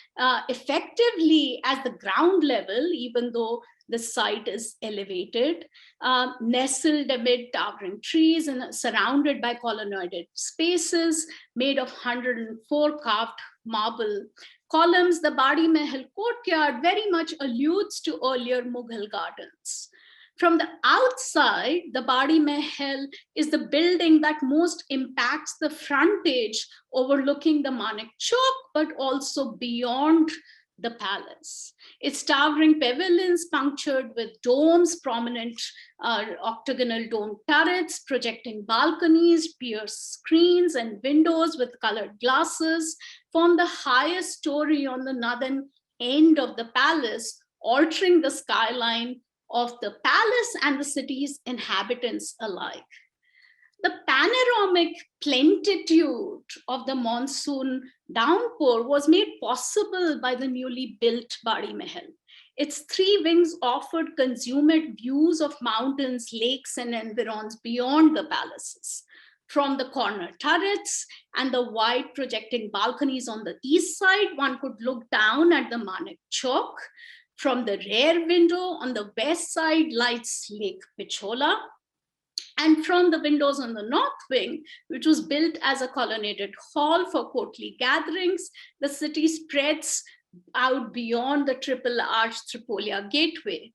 effectively as the ground level, even though the site is elevated, nestled amid towering trees and surrounded by colonnaded spaces made of 104 carved marble columns. The Badi Mahal courtyard very much alludes to earlier Mughal gardens. From the outside, the Badi Mahal is the building that most impacts the frontage overlooking the Manik Chowk, but also beyond the palace. Its towering pavilions punctured with domes, prominent octagonal dome turrets, projecting balconies, pierced screens, and windows with colored glasses form the highest story on the northern end of the palace, altering the skyline of the palace and the city's inhabitants alike. The panoramic plenitude of the monsoon downpour was made possible by the newly built Badi Mahal. Its three wings offered consummate views of mountains, lakes, and environs beyond the palaces. From the corner turrets and the wide projecting balconies on the east side, one could look down at the Manik Chowk. From the rear window on the west side lies Lake Pichola. And from the windows on the north wing, which was built as a colonnaded hall for courtly gatherings, the city spreads out beyond the triple arched Tripolia gateway.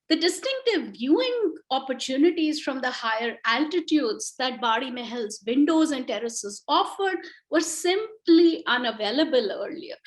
The distinctive viewing opportunities from the higher altitudes that Badi Mahal's windows and terraces offered were simply unavailable earlier.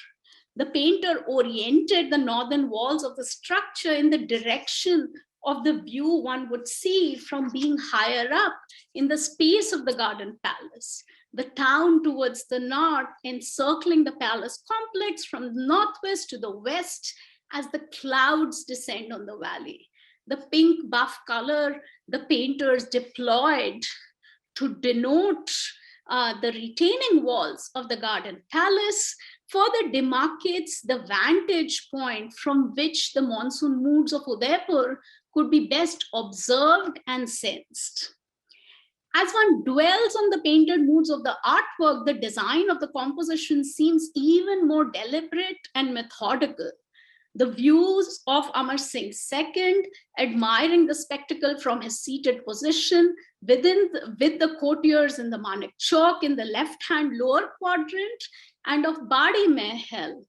The painter oriented the northern walls of the structure in the direction of the view one would see from being higher up in the space of the garden palace. The town towards the north, encircling the palace complex from the northwest to the west as the clouds descend on the valley. The pink buff color the painters deployed to denote the retaining walls of the garden palace further demarcates the vantage point from which the monsoon moods of Udaipur could be best observed and sensed. As one dwells on the painted moods of the artwork, the design of the composition seems even more deliberate and methodical. The views of Amar Singh II, admiring the spectacle from his seated position with the courtiers in the Manik Chowk in the left-hand lower quadrant, and of Badi Mahal,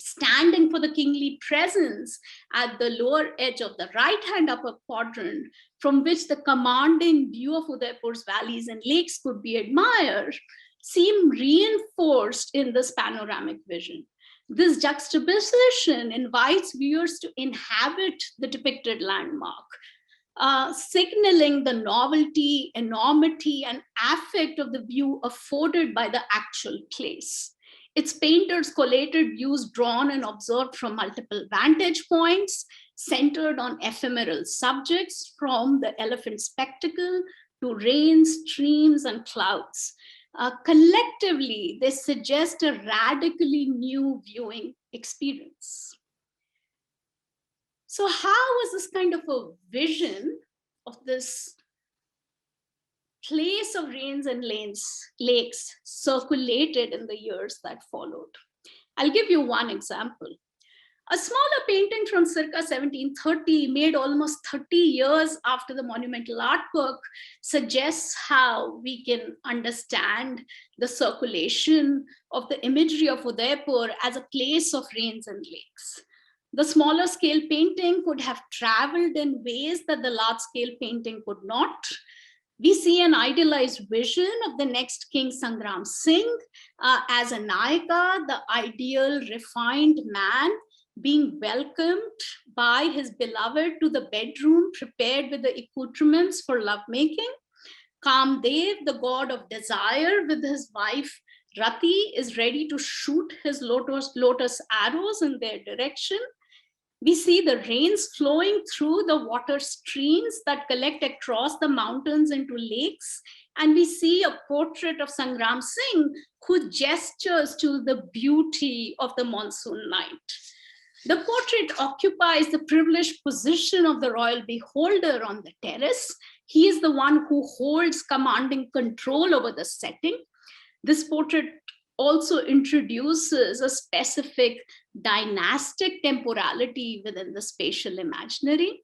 standing for the kingly presence at the lower edge of the right-hand upper quadrant, from which the commanding view of Udaipur's valleys and lakes could be admired, seem reinforced in this panoramic vision. This juxtaposition invites viewers to inhabit the depicted landmark, signaling the novelty, enormity, and affect of the view afforded by the actual place. Its painters collated views drawn and observed from multiple vantage points, centered on ephemeral subjects from the elephant spectacle to rain, streams, and clouds. Collectively, they suggest a radically new viewing experience. So how was this kind of a vision of this place of rains and lakes circulated in the years that followed? I'll give you one example. A smaller painting from circa 1730, made almost 30 years after the monumental artwork, suggests how we can understand the circulation of the imagery of Udaipur as a place of rains and lakes. The smaller scale painting could have traveled in ways that the large scale painting could not. We see an idealized vision of the next King Sangram Singh as a Nayaka, the ideal refined man, being welcomed by his beloved to the bedroom prepared with the accoutrements for lovemaking. Kamdev, the god of desire, with his wife Rati, is ready to shoot his lotus arrows in their direction. We see the rains flowing through the water streams that collect across the mountains into lakes. And we see a portrait of Sangram Singh who gestures to the beauty of the monsoon night. The portrait occupies the privileged position of the royal beholder on the terrace. He is the one who holds commanding control over the setting. This portrait also introduces a specific dynastic temporality within the spatial imaginary.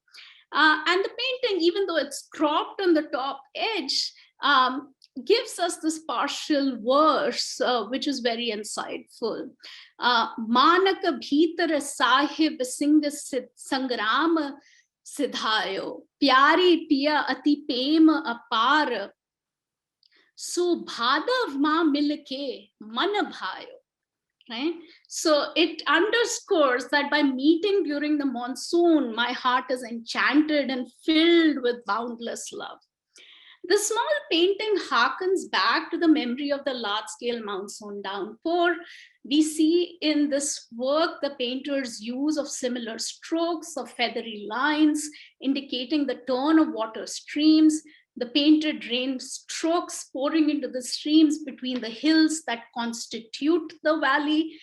And the painting, even though it's cropped on the top edge, gives us this partial verse, which is very insightful. Manaka bhitar sahib singh sangrama Siddhayo, pyari piya ati pem apar, so bhadav ma milke man bhayo. Right? So it underscores that by meeting during the monsoon, my heart is enchanted and filled with boundless love. The small painting harkens back to the memory of the large-scale monsoon downpour. We see in this work the painter's use of similar strokes of feathery lines, indicating the turn of water streams, the painted rain strokes pouring into the streams between the hills that constitute the valley.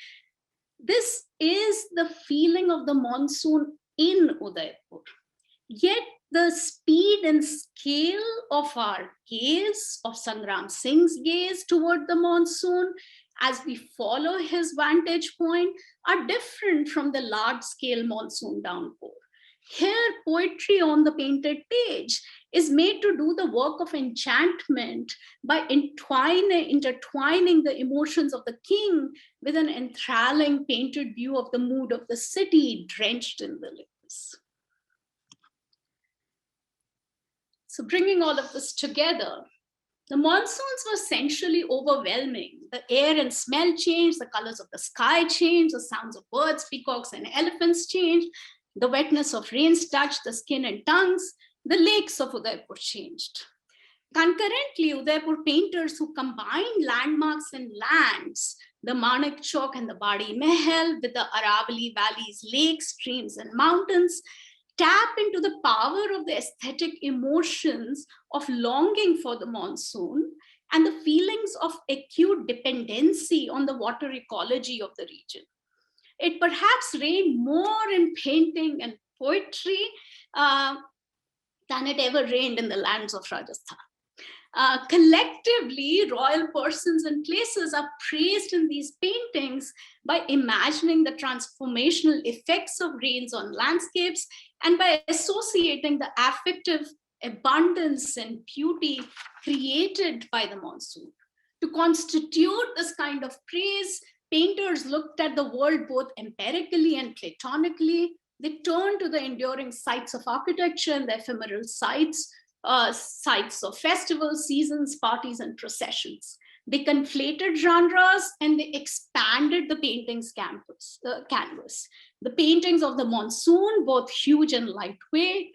This is the feeling of the monsoon in Udaipur. Yet the speed and scale of our gaze, of Sangram Singh's gaze toward the monsoon, as we follow his vantage point, are different from the large-scale monsoon downpour. Here, poetry on the painted page is made to do the work of enchantment by intertwining the emotions of the king with an enthralling painted view of the mood of the city drenched in the lakes. So bringing all of this together, the monsoons were essentially overwhelming. The air and smell changed, the colors of the sky changed, the sounds of birds, peacocks, and elephants changed, the wetness of rains touched the skin and tongues, the lakes of Udaipur changed. Concurrently, Udaipur painters who combined landmarks and lands, the Manik Chowk and the Badi Mahal with the Aravali Valley's lakes, streams, and mountains, tap into the power of the aesthetic emotions of longing for the monsoon and the feelings of acute dependency on the water ecology of the region. It perhaps rained more in painting and poetry than it ever rained in the lands of Rajasthan. Collectively, royal persons and places are praised in these paintings by imagining the transformational effects of rains on landscapes and by associating the affective abundance and beauty created by the monsoon. To constitute this kind of praise, painters looked at the world both empirically and platonically. They turned to the enduring sites of architecture and the ephemeral sites of festivals, seasons, parties, and processions. They conflated genres and they expanded the painting's canvas. The paintings of the monsoon, both huge and lightweight,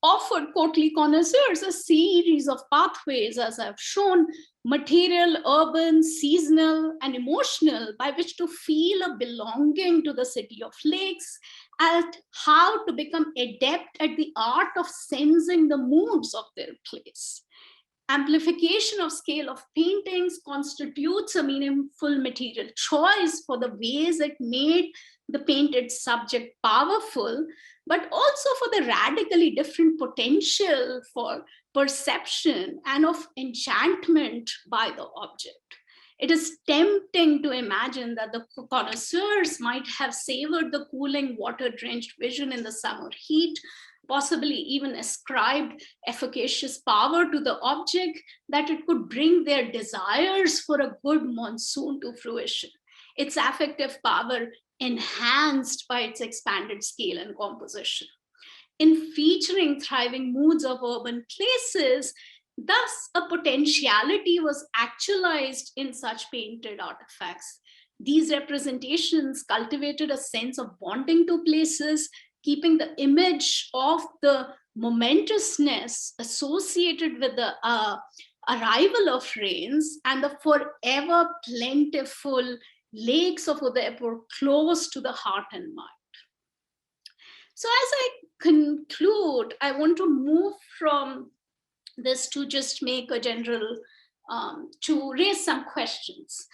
offered courtly connoisseurs a series of pathways, as I've shown, material, urban, seasonal, and emotional, by which to feel a belonging to the city of lakes, at how to become adept at the art of sensing the moods of their place. Amplification of scale of paintings constitutes a meaningful material choice for the ways it made the painted subject powerful, but also for the radically different potential for perception and of enchantment by the object. It is tempting to imagine that the connoisseurs might have savored the cooling, water-drenched vision in the summer heat, possibly even ascribed efficacious power to the object, that it could bring their desires for a good monsoon to fruition. Its affective power enhanced by its expanded scale and composition. In featuring thriving moods of urban places, thus a potentiality was actualized in such painted artifacts. These representations cultivated a sense of bonding to places, keeping the image of the momentousness associated with the arrival of rains and the forever plentiful lakes of Udaipur close to the heart and mind. So as I conclude, I want to move from this to just make a general, to raise some questions.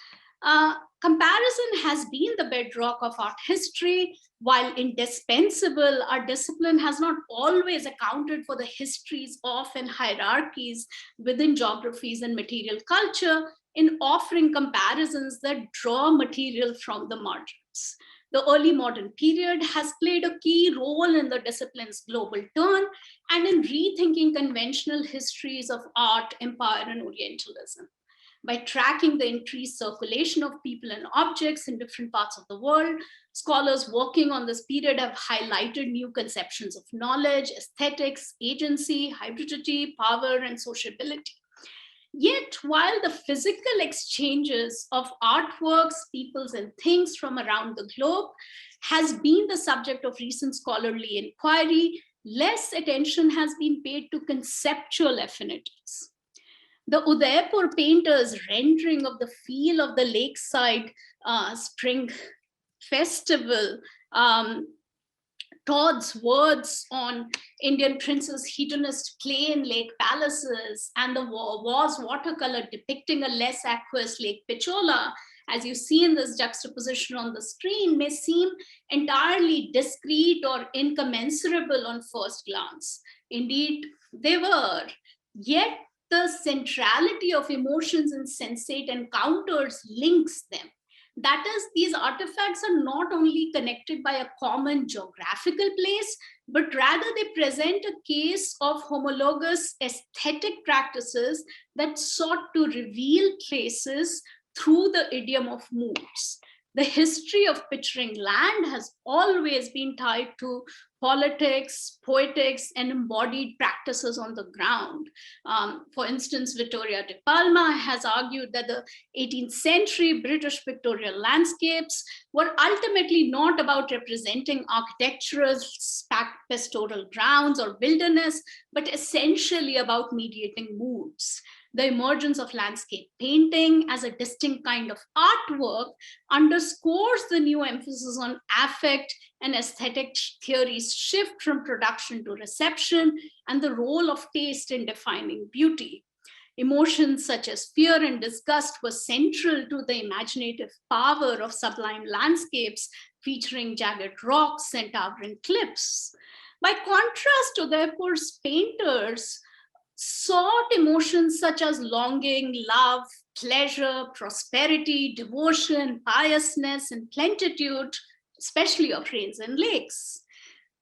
Comparison has been the bedrock of art history. While indispensable, our discipline has not always accounted for the histories of and hierarchies within geographies and material culture in offering comparisons that draw material from the margins. The early modern period has played a key role in the discipline's global turn and in rethinking conventional histories of art, empire, and Orientalism. By tracking the increased circulation of people and objects in different parts of the world, scholars working on this period have highlighted new conceptions of knowledge, aesthetics, agency, hybridity, power, and sociability. Yet, while the physical exchanges of artworks, peoples, and things from around the globe has been the subject of recent scholarly inquiry, less attention has been paid to conceptual affinities. The Udaipur painter's rendering of the feel of the lakeside spring festival, Todd's words on Indian princes' hedonist play in lake palaces, and the War's watercolor depicting a less aqueous Lake Pichola, as you see in this juxtaposition on the screen, may seem entirely discrete or incommensurable on first glance. Indeed, they were. Yet, the centrality of emotions in sensate encounters links them. That is, these artifacts are not only connected by a common geographical place, but rather they present a case of homologous aesthetic practices that sought to reveal traces through the idiom of moods. The history of picturing land has always been tied to politics, poetics, and embodied practices on the ground. For instance, Vittoria de Palma has argued that the 18th century British pictorial landscapes were ultimately not about representing architectural pastoral grounds or wilderness, but essentially about mediating moods. The emergence of landscape painting as a distinct kind of artwork underscores the new emphasis on affect and aesthetic theories shift from production to reception and the role of taste in defining beauty. Emotions such as fear and disgust were central to the imaginative power of sublime landscapes featuring jagged rocks and towering cliffs. By contrast, Udaipur's painters sought emotions such as longing, love, pleasure, prosperity, devotion, piousness, and plenitude, especially of rains and lakes.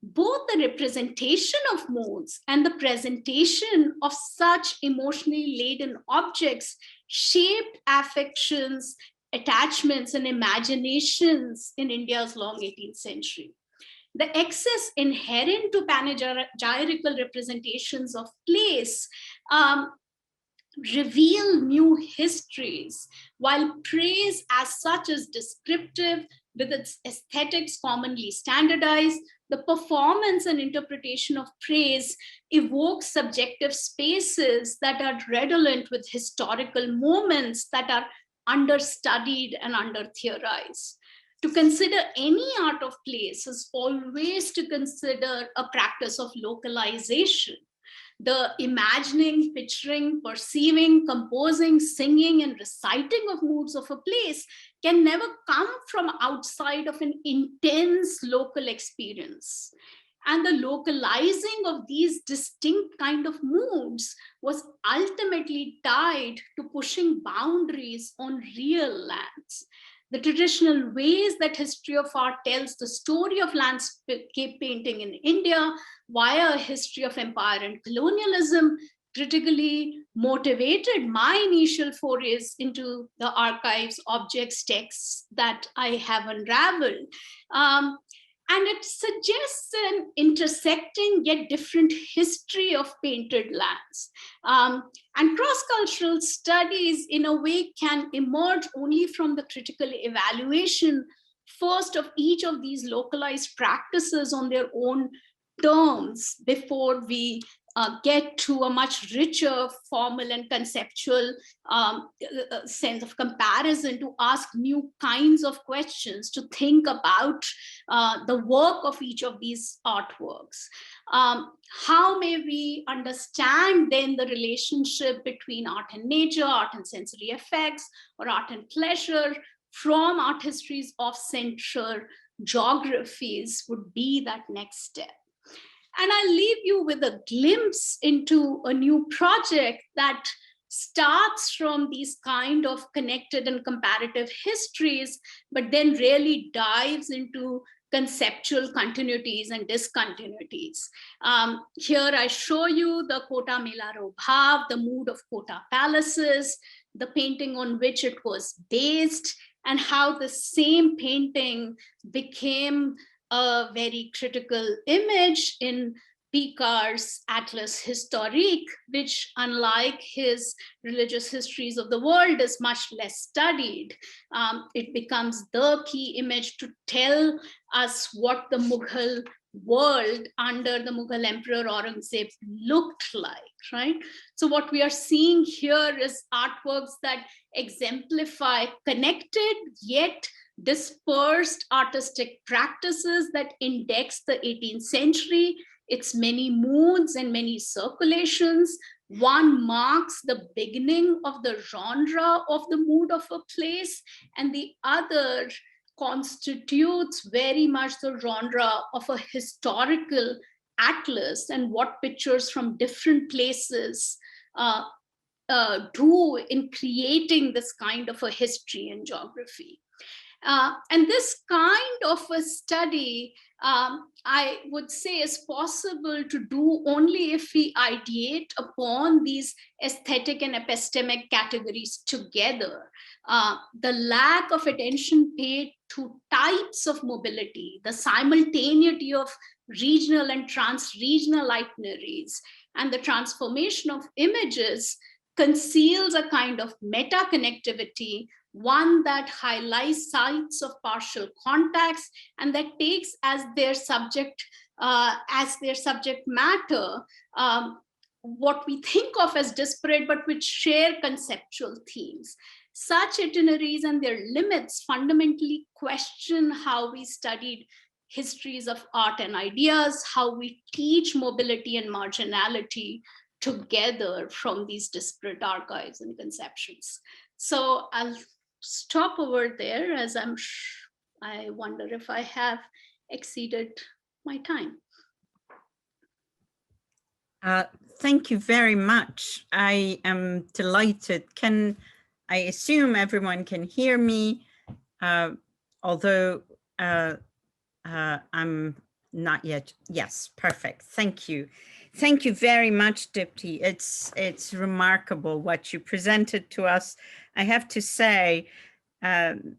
Both the representation of moods and the presentation of such emotionally laden objects shaped affections, attachments, and imaginations in India's long 18th century. The excess inherent to panegyrical representations of place reveal new histories, while praise as such is descriptive with its aesthetics commonly standardized. The performance and interpretation of praise evokes subjective spaces that are redolent with historical moments that are understudied and under-theorized. To consider any art of place is always to consider a practice of localization. The imagining, picturing, perceiving, composing, singing, and reciting of moods of a place can never come from outside of an intense local experience. And the localizing of these distinct kind of moods was ultimately tied to pushing boundaries on real lands. The traditional ways that history of art tells the story of landscape painting in India via a history of empire and colonialism critically motivated my initial forays into the archives, objects, texts that I have unraveled. And it suggests an intersecting yet different history of painted lands. And cross-cultural studies, in a way, can emerge only from the critical evaluation, first of each of these localized practices on their own terms before we get to a much richer formal and conceptual sense of comparison, to ask new kinds of questions, to think about the work of each of these artworks. How may we understand then the relationship between art and nature, art and sensory effects, or art and pleasure from art histories of central geographies would be that next step. And I'll leave you with a glimpse into a new project that starts from these kind of connected and comparative histories, but then really dives into conceptual continuities and discontinuities. Here I show you the Kota Mela Ro Bhav, the mood of Kota palaces, the painting on which it was based, and how the same painting became a very critical image in Picard's Atlas Historique, which, unlike his religious histories of the world, is much less studied. It becomes the key image to tell us what the Mughal world under the Mughal Emperor Aurangzeb looked like, right? So what we are seeing here is artworks that exemplify connected yet dispersed artistic practices that index the 18th century, its many moods and many circulations. One marks the beginning of the genre of the mood of a place, and the other constitutes very much the genre of a historical atlas and what pictures from different places do in creating this kind of a history and geography. And this kind of a study, I would say, is possible to do only if we ideate upon these aesthetic and epistemic categories together. The lack of attention paid to types of mobility, the simultaneity of regional and trans-regional itineraries, and the transformation of images conceals a kind of meta-connectivity, one that highlights sites of partial contacts and that takes as their subject matter what we think of as disparate but which share conceptual themes. Such itineraries and their limits fundamentally question how we studied histories of art and ideas, how we teach mobility and marginality together from these disparate archives and conceptions. So I'll stop over there, as I wonder if I have exceeded my time. Thank you very much. I am delighted. I assume everyone can hear me, although I'm not yet. Yes, perfect. Thank you. Thank you very much, Dipti. It's remarkable what you presented to us. I have to say,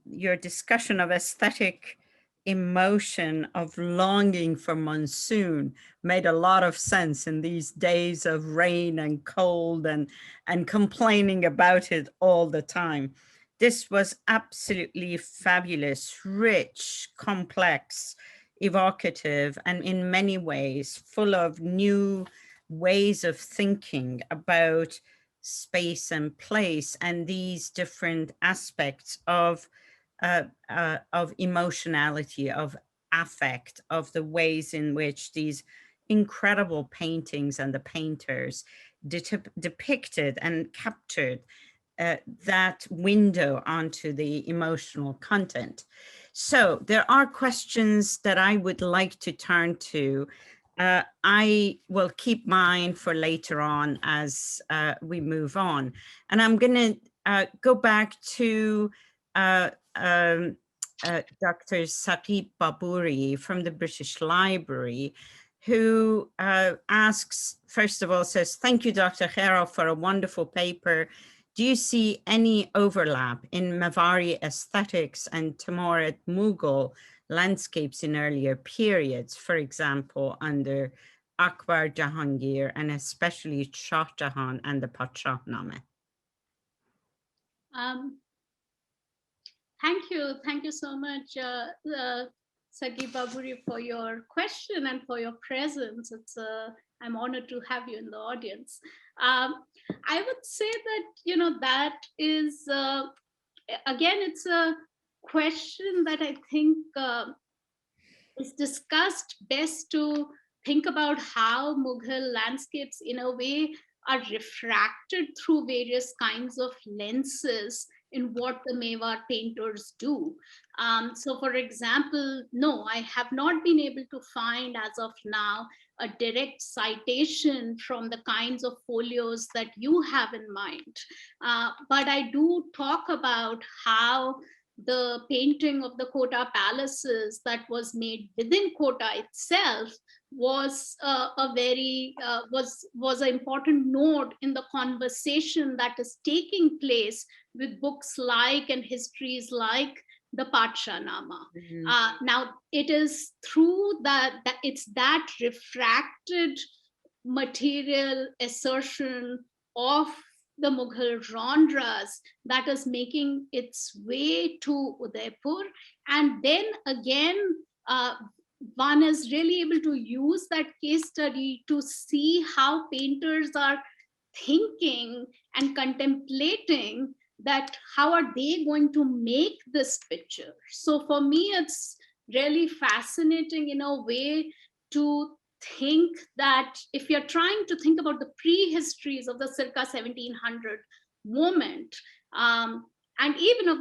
your discussion of aesthetic emotion, of longing for monsoon, made a lot of sense in these days of rain and cold and complaining about it all the time. This was absolutely fabulous, rich, complex, evocative, and in many ways full of new ways of thinking about space and place and these different aspects of emotionality, of affect, of the ways in which these incredible paintings and the painters depicted and captured that window onto the emotional content. So there are questions that I would like to turn to. I will keep mine for later on as we move on. And I'm going to go back to Dr. Saqib Baburi from the British Library, who asks, first of all, says, thank you, Dr. Khairov, for a wonderful paper. Do you see any overlap in Mavari aesthetics and Timurid Mughal landscapes in earlier periods, for example, under Akbar Jahangir and especially Shah Jahan and the Padshahnameh? Thank you so much, Saqib Baburi, for your question and for your presence. I'm honored to have you in the audience. I would say that, that is, again, it's a question that I think is discussed best to think about how Mughal landscapes, in a way, are refracted through various kinds of lenses in what the Mewar painters do. So for example, no, I have not been able to find as of now a direct citation from the kinds of folios that you have in mind. But I do talk about how the painting of the Kota palaces that was made within Kota itself was was an important node in the conversation that is taking place with books like and histories like the Patshanama. Now it is through that it's that refracted material assertion of the Mughal genres that is making its way to Udaipur. And then again, one is really able to use that case study to see how painters are thinking and contemplating that how are they going to make this picture. So for me, it's really fascinating in a way to think that if you're trying to think about the prehistories of the circa 1700 moment, and even of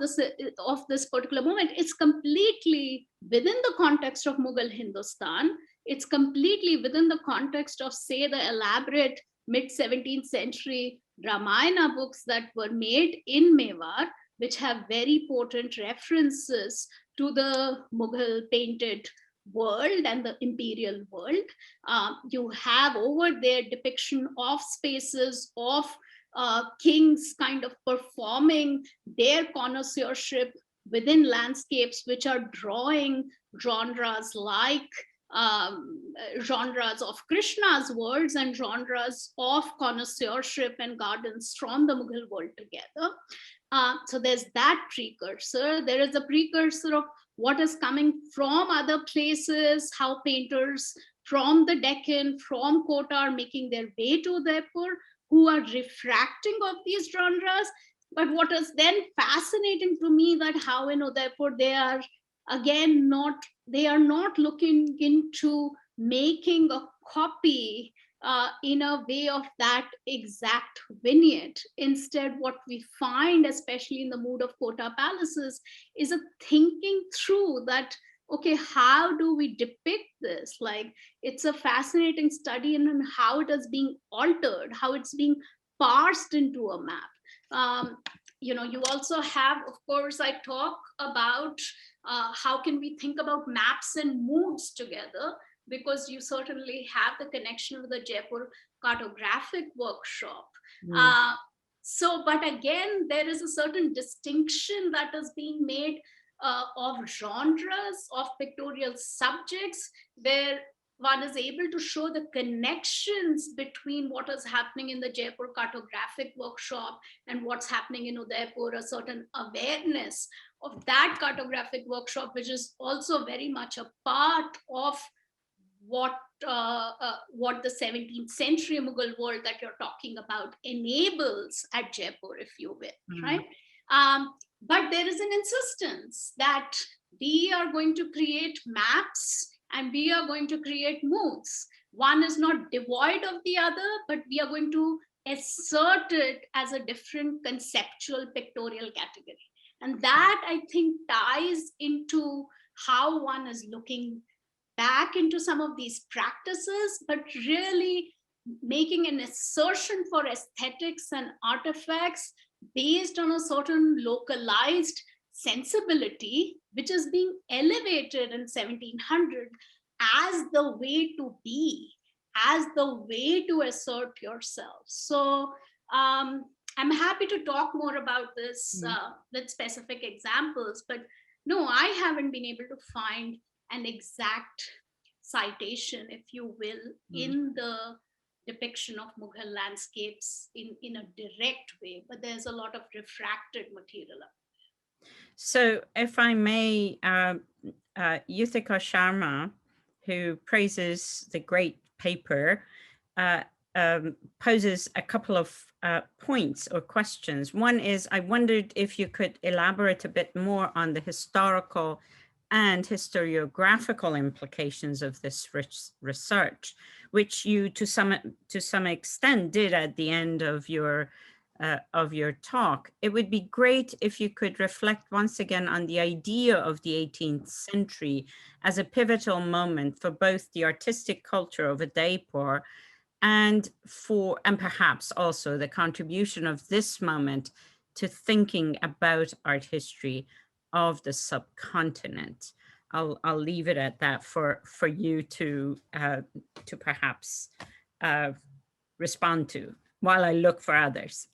this particular moment, it's completely within the context of Mughal Hindustan. It's completely within the context of, say, the elaborate mid 17th century Ramayana books that were made in Mewar, which have very potent references to the Mughal painted world and the imperial world. You have over there depiction of spaces of kings kind of performing their connoisseurship within landscapes, which are drawing genres like genres of Krishna's words and genres of connoisseurship and gardens from the Mughal world together. So there's that precursor. There is a precursor of what is coming from other places, how painters from the Deccan, from Kota are making their way to Udaipur, who are refracting of these genres. But what is then fascinating to me that how in Udaipur they are again they are not looking into making a copy in a way of that exact vignette. Instead, what we find, especially in the mood of Kota palaces, is a thinking through that, okay, how do we depict this? Like, it's a fascinating study in how it is being altered, how it's being parsed into a map. You also have, of course, I talk about how can we think about maps and moods together, because you certainly have the connection with the Jaipur cartographic workshop. But again, there is a certain distinction that is being made of genres, of pictorial subjects, where one is able to show the connections between what is happening in the Jaipur cartographic workshop and what's happening in Udaipur, a certain awareness of that cartographic workshop, which is also very much a part of what the 17th century Mughal world that you're talking about enables at Jaipur, if you will, right? But there is an insistence that we are going to create maps and we are going to create moods. One is not devoid of the other, but we are going to assert it as a different conceptual pictorial category. And that, I think, ties into how one is looking back into some of these practices, but really making an assertion for aesthetics and artifacts based on a certain localized sensibility, which is being elevated in 1700 as the way to be, as the way to assert yourself. So I'm happy to talk more about this with specific examples, but no, I haven't been able to find an exact citation, if you will, in the depiction of Mughal landscapes in a direct way, but there's a lot of refracted material. So if I may, Yuthika Sharma, who praises the great paper, poses a couple of points or questions. One is, I wondered if you could elaborate a bit more on the historical and historiographical implications of this research, which you to some extent did at the end of your talk. It would be great if you could reflect once again on the idea of the 18th century as a pivotal moment for both the artistic culture of Udaipur and perhaps also the contribution of this moment to thinking about art history of the subcontinent. I'll leave it at that for you to perhaps respond to while I look for others.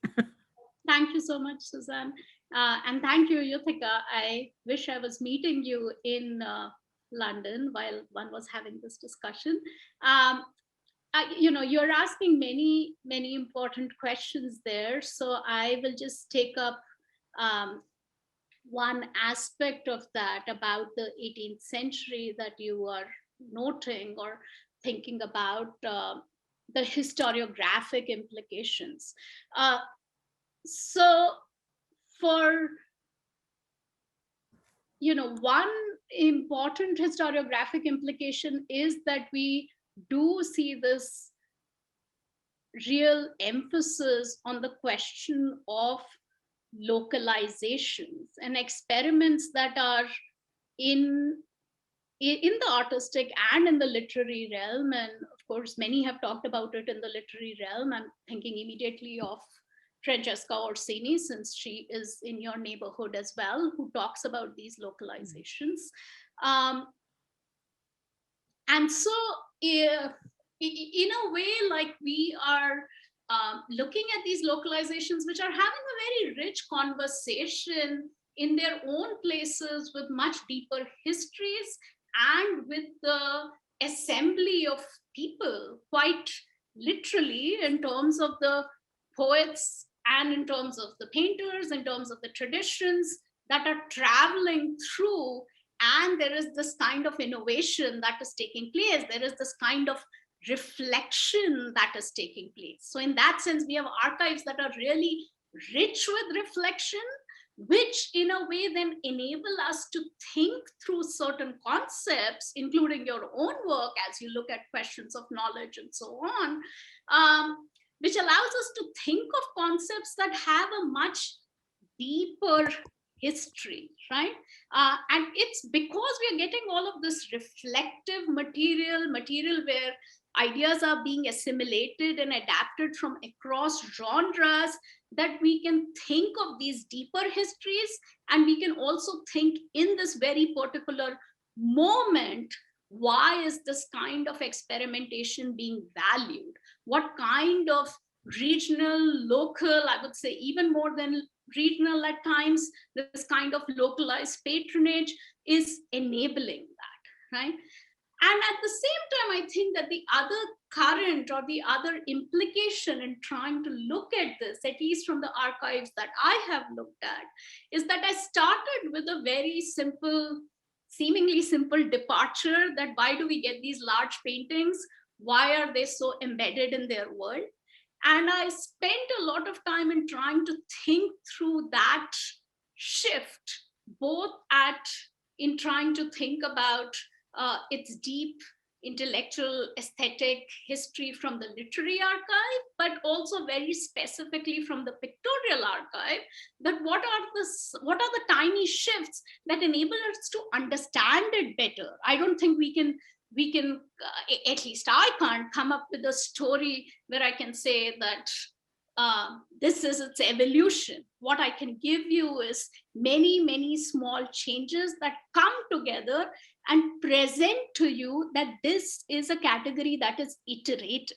Thank you so much, Suzanne. And thank you, Yuthika. I wish I was meeting you in London while one was having this discussion. You're asking many, many important questions there. So I will just take up one aspect of that about the 18th century that you are noting or thinking about the historiographic implications. So for one important historiographic implication is that we do see this real emphasis on the question of localizations and experiments that are in the artistic and in the literary realm. And of course, many have talked about it in the literary realm. I'm thinking immediately of Francesca Orsini, since she is in your neighborhood as well, who talks about these localizations. And so in a way, like we are looking at these localizations, which are having a very rich conversation in their own places with much deeper histories and with the assembly of people, quite literally, in terms of the poets and in terms of the painters, in terms of the traditions that are traveling through. And there is this kind of innovation that is taking place. There is this kind of reflection that is taking place. So in that sense, we have archives that are really rich with reflection, which in a way then enable us to think through certain concepts, including your own work as you look at questions of knowledge and so on, which allows us to think of concepts that have a much deeper history, right? And it's because we are getting all of this reflective material where ideas are being assimilated and adapted from across genres, that we can think of these deeper histories, and we can also think in this very particular moment, why is this kind of experimentation being valued? What kind of regional, local, I would say even more than regional at times, this kind of localized patronage is enabling that, right? And at the same time, I think that the other current or the other implication in trying to look at this, at least from the archives that I have looked at, is that I started with a very simple, seemingly simple departure, that why do we get these large paintings? Why are they so embedded in their world? And I spent a lot of time in trying to think through that shift, both in trying to think about its deep intellectual aesthetic history from the literary archive, but also very specifically from the pictorial archive, that what are the tiny shifts that enable us to understand it better. I don't think we can at least I can't come up with a story where I can say that this is its evolution. What I can give you is many, many small changes that come together and present to you that this is a category that is iterated.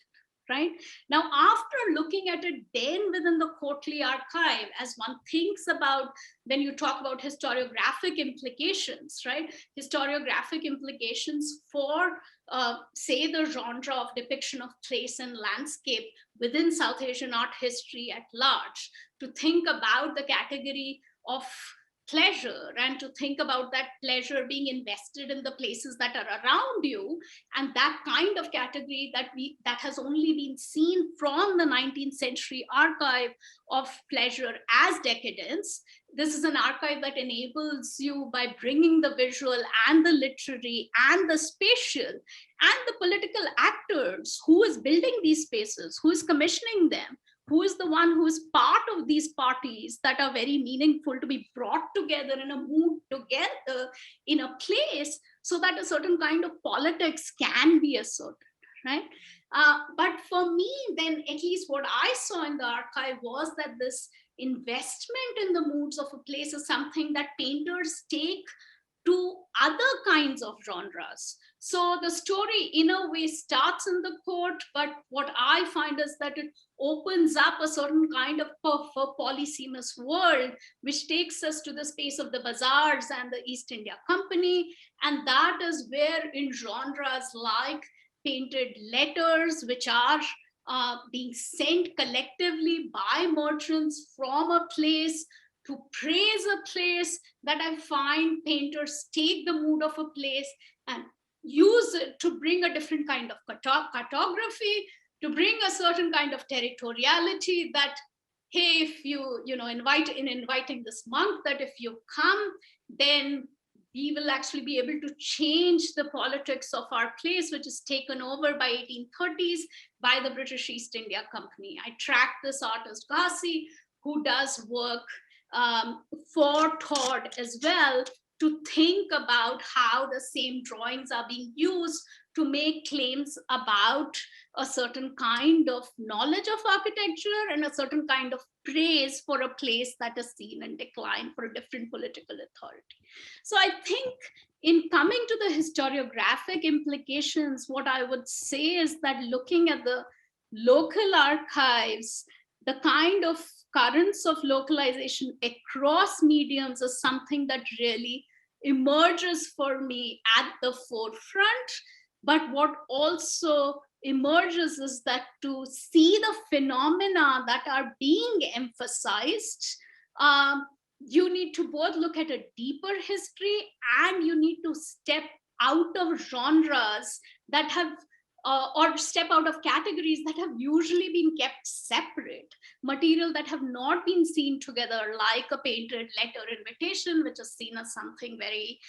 Right? Now, after looking at it then within the Courtly archive, as one thinks about when you talk about historiographic implications, right? Historiographic implications for, say, the genre of depiction of place and landscape within South Asian art history at large, to think about the category of pleasure and to think about that pleasure being invested in the places that are around you, and that kind of category that has only been seen from the 19th century archive of pleasure as decadence. This is an archive that enables you, by bringing the visual and the literary and the spatial and the political actors, who is building these spaces, who is commissioning them, who is the one who is part of these parties that are very meaningful to be brought together in a mood together in a place, so that a certain kind of politics can be asserted, right? But for me, then, at least what I saw in the archive was that this investment in the moods of a place is something that painters take to other kinds of genres. So the story in a way starts in the court, but what I find is that it opens up a certain kind of polysemous world, which takes us to the space of the bazaars and the East India Company. And that is where in genres like painted letters, which are being sent collectively by merchants from a place to praise a place, that I find painters take the mood of a place and use it to bring a different kind of cartography, to bring a certain kind of territoriality, that, hey, if inviting this monk, that if you come, then we will actually be able to change the politics of our place, which is taken over by 1830s by the British East India Company. I track this artist Ghazi, who does work for Todd as well, to think about how the same drawings are being used to make claims about a certain kind of knowledge of architecture and a certain kind of praise for a place that is seen in decline for a different political authority. So I think in coming to the historiographic implications, what I would say is that looking at the local archives, the kind of currents of localization across mediums is something that really emerges for me at the forefront. But what also emerges is that to see the phenomena that are being emphasized, you need to both look at a deeper history and you need to step out of genres that have or step out of categories that have usually been kept separate, material that have not been seen together, like a painted letter invitation, which is seen as something very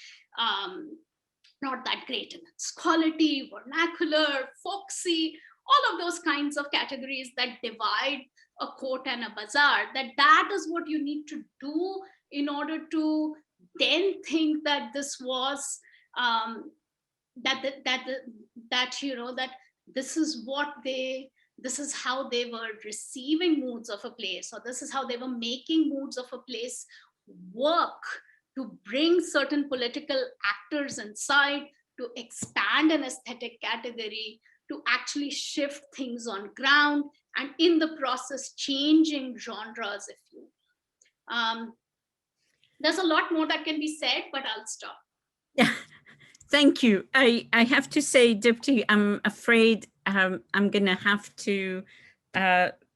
not that great in its quality, vernacular, folksy, all of those kinds of categories that divide a court and a bazaar, that is what you need to do in order to then think that this was that this is how they were receiving moods of a place, or this is how they were making moods of a place work to bring certain political actors inside, to expand an aesthetic category, to actually shift things on ground, and in the process changing genres, if you there's a lot more that can be said, but I'll stop. Yeah. Thank you. I have to say, Dipti, I'm afraid I'm going to have to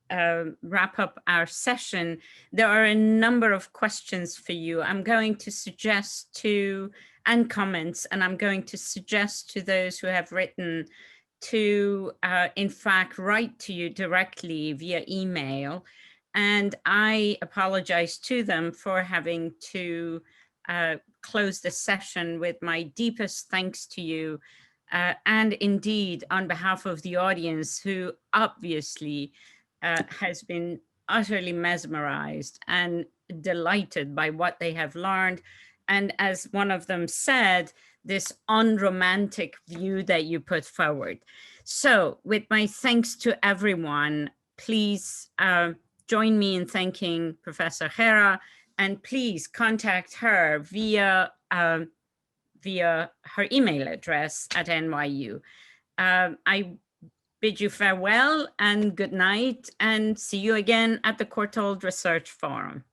wrap up our session. There are a number of questions for you. I'm going to suggest to, and comments, and I'm going to suggest to those who have written to, in fact, write to you directly via email. And I apologize to them for having to close the session with my deepest thanks to you. And indeed, on behalf of the audience, who obviously has been utterly mesmerized and delighted by what they have learned. And as one of them said, this unromantic view that you put forward. So with my thanks to everyone, please join me in thanking Professor Hera, and please contact her via her email address at NYU. I bid you farewell and good night, and see you again at the Courtauld Research Forum.